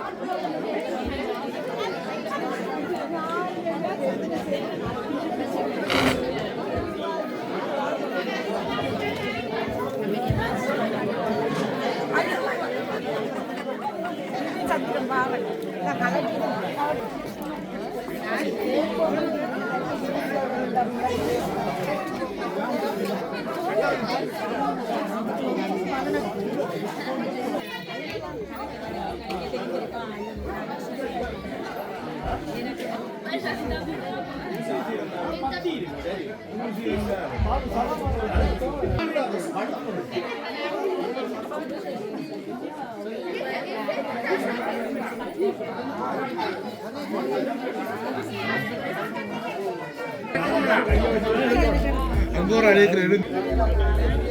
Agora ali creio.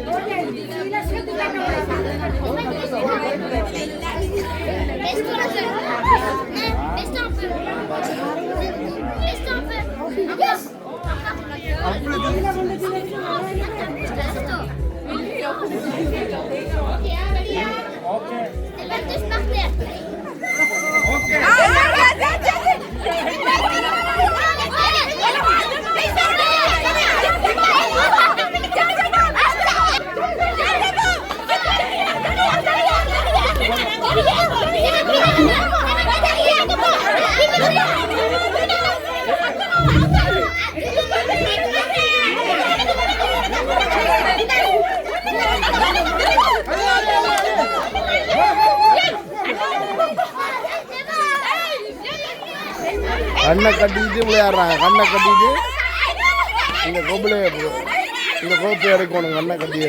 கண்ணை கட்டிக்கிட்டு விளையாடுறாங்க. கண்ணை கட்டிட்டு இந்த கோப்பிலே இந்த கோப்பை இறக்கணும். கண்ணை கட்டி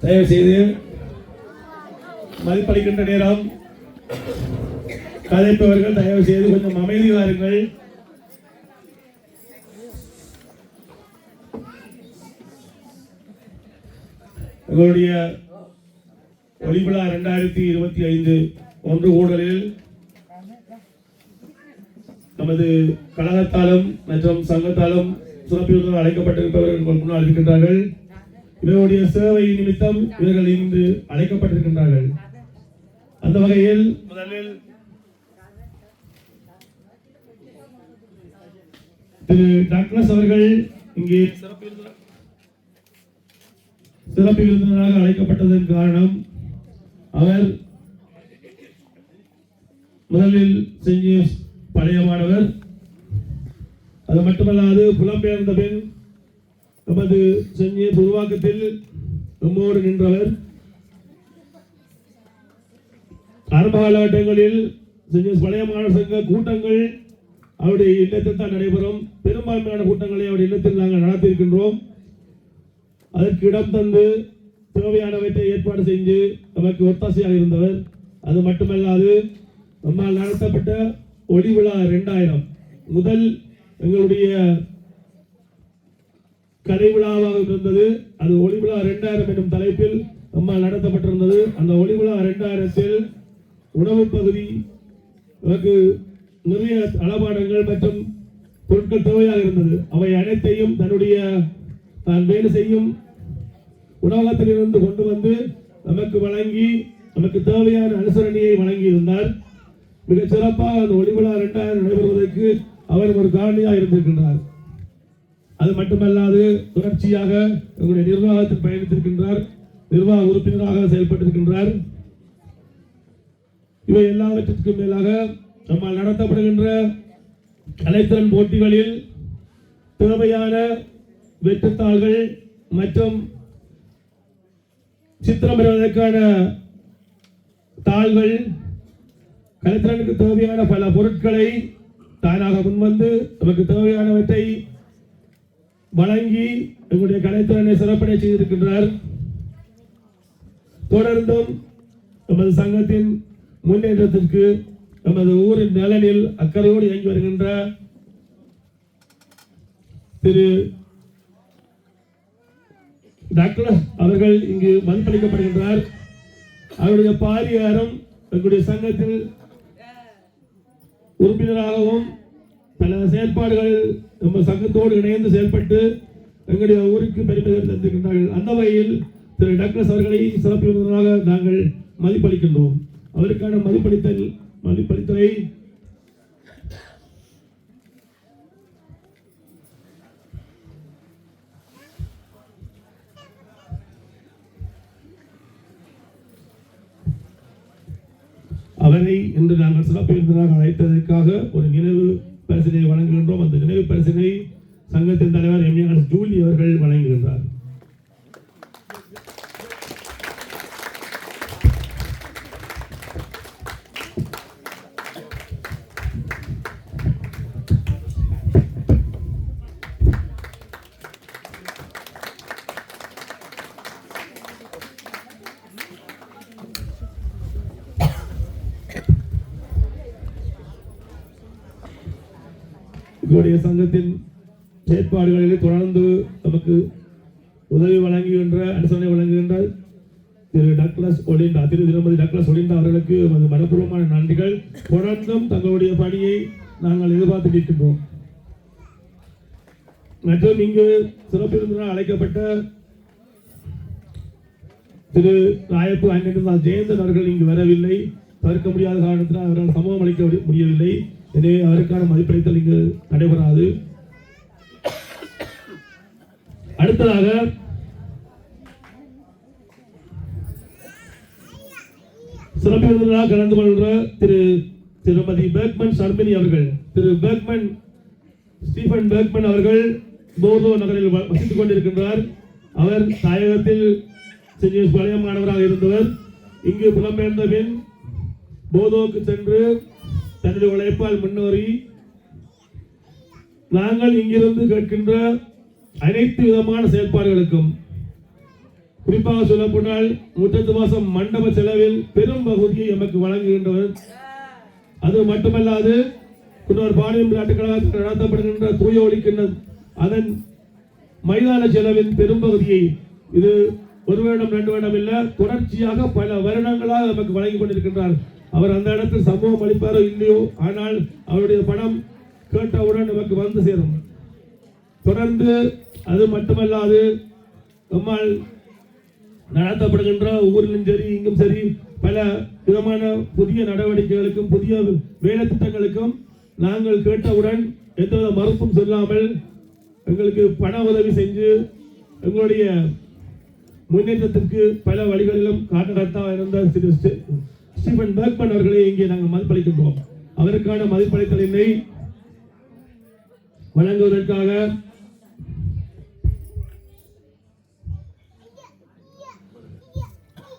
தயவு செய்து மதிப்பளிக்கின்ற நேரம் கதைப்பவர்கள் தயவு செய்து கொஞ்சம் அமைதி வாருங்கள். எங்களுடைய ஒளிவிழா 2025 ஒன்று கூடலில் நமது கழகத்தாலும் மற்றும் சங்கத்தாலும் சிறப்பிற்கு அழைக்கப்பட்டிருப்பவர்கள் முன்னால் இருக்கின்றார்கள். இவருடைய சேவை நிமித்தம் இவர்கள் இன்று அழைக்கப்பட்டிருக்கின்றார்கள். அந்த வகையில் முதலில் திரு டாக்டர்ஸ் அவர்கள் இங்கே சிறப்பு விருந்தினராக அழைக்கப்பட்டதன் காரணம் அவர் முதலில் செஞ்ச பழைய மாணவர். அது மட்டுமல்லாது புலம்பெயர்ந்த பின் நமது செஞ்ச உருவாக்கத்தில் நம்மோடு நின்றவர். ஆரம்ப காலகட்டங்களில் செஞ்ச பழைய மாணவர் சங்க கூட்டங்கள் அவருடைய இல்லத்தில் தான் நடைபெறும். பெரும்பான்மையான கூட்டங்களை அவருடைய இல்லத்தில் நாங்கள் நடத்தியிருக்கின்றோம். அதற்கு இடம் தந்து தேவையானவற்றை ஏற்பாடு செஞ்சு நமக்கு ஒத்தாசையாக இருந்தவர். அது மட்டுமல்லாது நம்மால் நடத்தப்பட்ட ஒளி விழா 2000 முதல் எங்களுடைய கலை விழாவாக இருந்தது. அது ஒளி விழா 2000 என்னும் தலைப்பில் நம்மால் நடத்தப்பட்டிருந்தது. அந்த ஒளி விழா 2000 உணவு பகுதி நமக்கு நிறைய அளபாடங்கள் மற்றும் பொருட்கள் தேவையாக இருந்தது. அவை அனைத்தையும் தன்னுடைய தான் வேலை செய்யும் உணவகத்திலிருந்து கொண்டு வந்து நமக்கு வழங்கி நமக்கு தேவையான அனுசரணையை வழங்கி இருந்தார். மிகச் சிறப்பாக அந்த ஒளிவிழா 2000 நடைபெறுவதற்கு அவர் ஒரு காரணியாக இருந்திருக்கின்றார். அது மட்டுமல்லாது தொடர்ச்சியாக எங்களுடைய நிர்வாகத்தில் பயணித்திருக்கின்றார். நிர்வாக உறுப்பினராக செயல்பட்டிருக்கின்றார். இவை எல்லாவற்றிற்கும் மேலாக நம்மால் நடத்தப்படுகின்ற கலைத்திறன் போட்டிகளில் தேவையான வெற்றுத்தாள்கள் மற்றும் சித்திரம் பெறுவதற்கான தாள்கள், கலைத்திறனுக்கு தேவையான பல பொருட்களை தானாக முன்வந்து நமக்கு தேவையானவற்றை வழங்கி எங்களுடைய கலைத்திறனை சிறப்படை செய்திருக்கின்றார். தொடர்ந்தும் நமது சங்கத்தின் முன்னேற்றத்திற்கு நமது ஊரின் நலனில் அக்கறையோடு இயங்கி வருகின்ற திரு டாக்டர் அவர்கள் இங்கு மதிப்பளிக்கப்படுகின்றார். அவருடைய பாரியாரும் எங்களுடைய சங்கத்தில் உறுப்பினராகவும் பல செயல்பாடுகள் நம்ம சங்கத்தோடு இணைந்து செயல்பட்டு எங்களுடைய ஊருக்கு பெருமை தந்திருக்கின்றார்கள். அந்த வகையில் திரு டாக்டர் அவர்களை சிறப்பு விருந்தினராக நாங்கள் மதிப்பளிக்கின்றோம். அவருக்கான மதிப்பளித்தலை அவரை இன்று நாங்கள் சிறப்பு விருந்தினராக அழைத்ததற்காக ஒரு நினைவு பரிசினை வழங்குகின்றோம். அந்த நினைவு பரிசினை சங்கத்தின் தலைவர் எம்ஏஆர் ஜூலி அவர்கள் வழங்குகின்றார். எங்களுடைய சங்கத்தின் செயற்பாடுகளில் தொடர்ந்து நமக்கு உதவி வழங்குகின்ற அனுசரணை வழங்குகின்ற திரு டாக்டர் ஒலிண்டா, திரு திருமதி டாக்டர் ஒலிண்டா அவர்களுக்கு மனப்பூர்வமான நன்றிகள். தொடர்ந்தும் தங்களுடைய பணியை நாங்கள் எதிர்பார்த்து நிற்கின்றோம். மற்றும் இங்கு சிறப்பு விருந்தினராக அழைக்கப்பட்ட திரு ராயப்பு அண்ணன் ஜெயந்தன் அவர்கள் இங்கு வரவில்லை. தவிர்க்க முடியாத காரணத்தினால் அவரால் சமூகம் அளிக்க முடியவில்லை. எனவே அவருக்கான மதிப்பளித்தல் இங்கு நடைபெறாது. அடுத்ததாக சிறப்பு விருந்தினராக கலந்து கொள்கிற திருமதி பெர்க்மன் ஷர்மினி அவர்கள். திரு பெர்க்மன் ஸ்டீஃபன் பெர்க்மன் அவர்கள் போர்தோ நகரில் வசித்துக் கொண்டிருக்கின்றார். அவர் தாயகத்தில் பழைய மாணவராக இருந்தவர். இங்கு புலம்பெயர்ந்த பின் போர்தோவுக்கு சென்று தன்னுடைய உழைப்பால் முன்னேறி நாங்கள் இங்கிருந்து கேட்கின்ற அனைத்து விதமான செயல்பாடுகளுக்கும், குறிப்பாக சொல்லப்போனால் முற்றத்து மாசம் மண்டப செலவில் பெரும் பகுதியை எமக்கு வழங்குகின்றவர். அது மட்டுமல்லாது குன்னூர் பாடியம் விளையாட்டுக் கழகத்தில் நடத்தப்படுகின்ற தூய ஒளிக்கின்ற அதன் மைதான செலவின் பெரும் பகுதியை, இது ஒரு வருடம் 2 வருடம் இல்லை, தொடர்ச்சியாக பல வருடங்களாக நமக்கு வழங்கி கொண்டிருக்கின்றார். அவர் அந்த இடத்தில் சம்பவம் அளிப்பாரோ இல்லையோ, ஆனால் அவருடைய பணம் கேட்டவுடன் நமக்கு வந்து சேரும். தொடர்ந்து அது மட்டுமல்லாது நம்மால் நடத்தப்படுகின்ற ஊரிலும் சரி இங்கும் சரி பல விதமான புதிய நடவடிக்கைகளுக்கும் புதிய வேலை திட்டங்களுக்கும் நாங்கள் கேட்டவுடன் எந்தவித மறுப்பும் சொல்லாமல் எங்களுக்கு பண உதவி செஞ்சு எங்களுடைய முன்னேற்றத்திற்கு பல வழிகளிலும் காரணகர்த்தாக இருந்த திரு ஸ்டீபன் பெர்க்மன் அவர்களை இங்கே நாங்கள் மதிப்பளிக்கின்றோம். அவருக்கான மதிப்பளித்தலினை வழங்குவதற்காக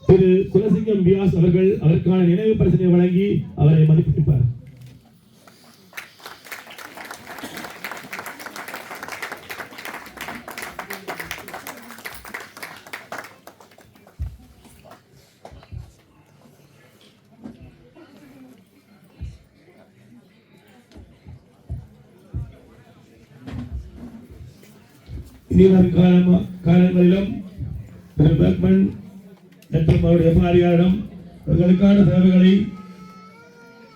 திரு குலசிங்கம் வியாஸ் அவர்கள் அவருக்கான நினைவு பரிசினை வழங்கி அவரை மதிப்பிப்பார். இனி வரும் காலங்களிலும் திரு பெர்க்மன் மற்றும் அவருடைய பாரியாரிடம் எங்களுக்கான சேவைகளை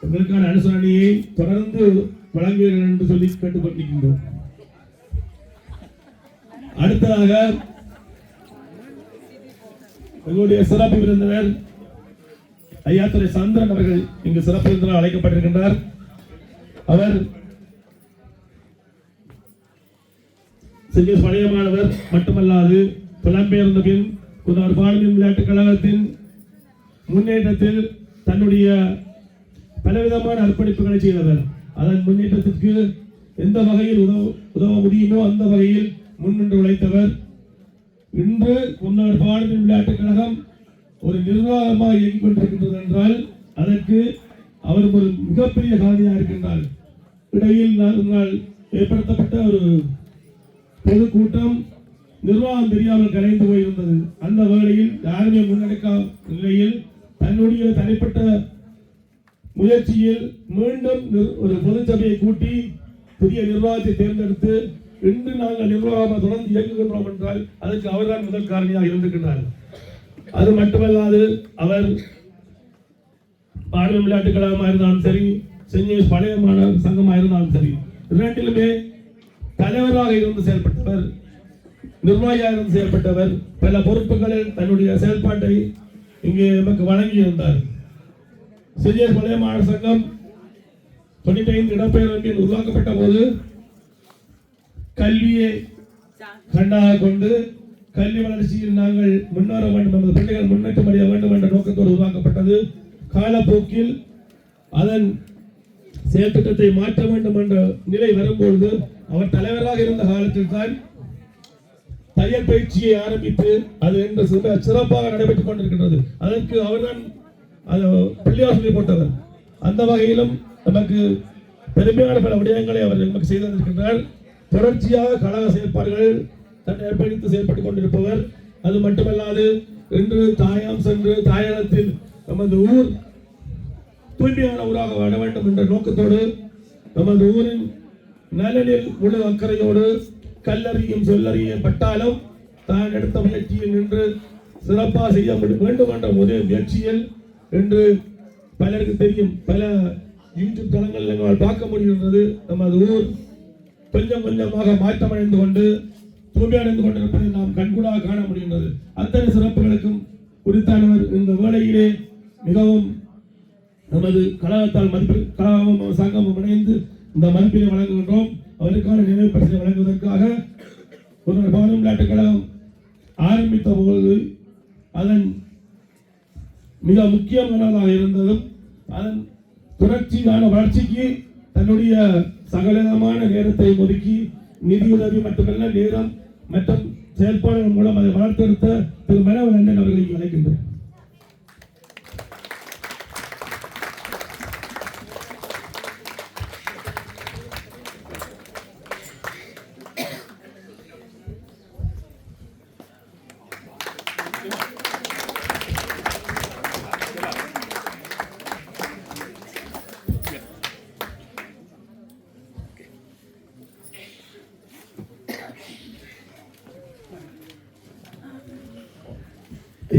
எங்களுக்கான அனுசரணையை தொடர்ந்து வழங்குவீர்கள் என்று சொல்லி கேட்டுக்கொண்டிருக்கின்றோம். அடுத்ததாக எங்களுடைய சிறப்பு விருந்தினர் ஐயா திரு சந்திரன் அவர்கள் இங்கு சிறப்பு விருந்தினர் அழைக்கப்பட்டிருக்கின்றார். அவர் பழைய மாணவர் மட்டுமல்லாது புலம்பெயர்ந்த பின் குன்னூர் பாலியல் விளையாட்டுக் கழகத்தின் முன்னேற்றத்தில் தன்னுடைய பலவிதமான அர்ப்பணிப்புகளை செய்தவர். அதன் முன்னேற்றத்திற்கு எந்த வகையில் உதவ முடியுமோ அந்த வகையில் முன்னின்று உழைத்தவர். இன்று குன்னூர் பாலியல் விளையாட்டுக் கழகம் ஒரு நிர்வாகமாக இயங்கிக் கொண்டிருக்கின்றது என்றால் அதற்கு அவர் ஒரு மிகப்பெரிய காரணியாக இருக்கின்றார். இடையில் நாங்கள் ஏற்படுத்தப்பட்ட ஒரு பொதுக்கூட்டம் நிர்வாகம் தெரியாமல் கலைந்து போயிருந்தது. அந்த வேளையில் யாருமே முன்னெடுக்க நிலையில் தன்னுடைய தனிப்பட்ட முயற்சியில் மீண்டும் ஒரு பொதுச்சபையை கூட்டி புதிய நிர்வாகத்தை தேர்ந்தெடுத்து இன்று நாங்கள் நிர்வாகமாக தொடர்ந்து இயக்குகின்றோம் என்றால் அதற்கு அவர்தான் முதல் காரணியாக இருந்திருக்கிறார். அது மட்டுமல்லாது அவர் பாலியல் விளையாட்டுக் கழகமாக இருந்தாலும் சரி, சென்னை பழைய மாணவர் சங்கமாக இருந்தாலும் சரி, இரண்டிலுமே தலைவராக இருந்து செயல்பட்டவர், நிர்வாகியாக இருந்து செயல்பட்டவர். பல பொறுப்புகளில் தன்னுடைய செயல்பாட்டை இங்கே நமக்கு வழங்கியிருந்தார். சென்னை பழைய மாணவர் சங்கம் 95 இடப்பெயர்வு உருவாக்கப்பட்ட போது கல்வியை கண்ணாக கொண்டு கல்வி வளர்ச்சியில் நாங்கள் முன்னேற வேண்டும், நமது பிள்ளைகள் முன்னேற்றம் அடைய வேண்டும் என்ற நோக்கத்தோடு உருவாக்கப்பட்டது. காலப்போக்கில் அதன் செயல் திட்டத்தை மாற்ற வேண்டும் என்ற நிலை வரும்பொழுது அவர் தலைவராக இருந்த காலத்தில் தான் தையல் பயிற்சியை ஆரம்பித்து அது என்று சிறப்பாக நடைபெற்றுக் கொண்டிருக்கின்றது. அதற்கு அவர்தான் பிள்ளையார் சொல்லி போட்டவர். அந்த வகையிலும் நமக்கு பெருமையான பல விடயங்களை அவர் நமக்கு செய்து வந்திருக்கின்றார். தொடர்ச்சியாக கழக செயற்பாடுகள் தன்னை அர்ப்பணித்து செயல்பட்டுக் கொண்டிருப்பவர். அது மட்டுமல்லாது இன்று தாயாம் சென்று தாயகத்தில் நமது ஊர் தூய்மையான ஊராக வாழ வேண்டும் என்ற நோக்கத்தோடு நமது ஊரின் நலனில் முழு அக்கறையோடு கல்லறியும் சொல்லறியும் பட்டாலும் தான் எடுத்த முயற்சியில் நின்று சிறப்பாக செய்ய வேண்டும் என்ற ஒரே முயற்சியில் என்று பலருக்கு தெரியும். பல யூடியூப் தளங்களில் எங்களால் பார்க்க முடிகின்றது. நமது ஊர் கொஞ்சம் கொஞ்சமாக மாற்றமடைந்து கொண்டு தூய்மையடைந்து கொண்டிருப்பதை நாம் கண்கூடாக காண முடிகின்றது. அத்தனை சிறப்புகளுக்கும் குறித்தானவர் இந்த வேளையிலே மிகவும் நமது கழகத்தால் கழகமும் சங்கமும் இணைந்து இந்த மதிப்பினை வழங்குகின்றோம். அவருக்கான நினைவு பரிசை வழங்குவதற்காக ஒரு பாலியல் விளையாட்டுக் கழகம் ஆரம்பித்த போது அதன் மிக முக்கியமானதாக இருந்ததும் அதன் தொடர்ச்சியான வளர்ச்சிக்கு தன்னுடைய சகலமான நேரத்தை ஒதுக்கி நிதியுதவி மட்டுமல்ல நேரம் மற்றும் செயல்பாடுகள் மூலம் அதை வளர்த்தெடுத்த திரு மனவன் அண்ணன் அவர்களை அழைக்கின்றேன்.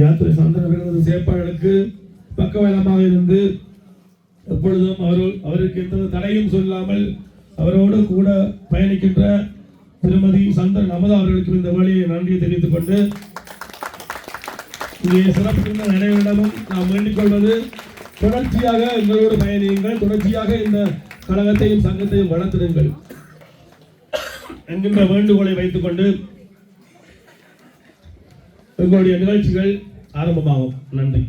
யாத்திரை சாந்தன் அவர்களது செயற்பாடுகளுக்கு பக்கபலமாக இருந்து எப்பொழுதும் அவருக்கு எந்த தடையும் சொல்லாமல் அவரோடு கூட பயணிக்கின்ற திருமதி சந்திரன் அமதா அவர்களுக்கு இந்த வேலையை நன்றியை தெரிவித்துக் கொண்டு இங்கே சிறப்புகின்ற அனைவரிடமும் நாம் வேண்டிக் கொள்வது தொடர்ச்சியாக எங்களோடு பயணியுங்கள், தொடர்ச்சியாக இந்த கழகத்தையும் சங்கத்தையும் வளர்த்திடுங்கள் என்கின்ற வேண்டுகோளை வைத்துக் கொண்டு எங்களுடைய நிகழ்ச்சிகள் ஆரம்பமாகும். நன்றி.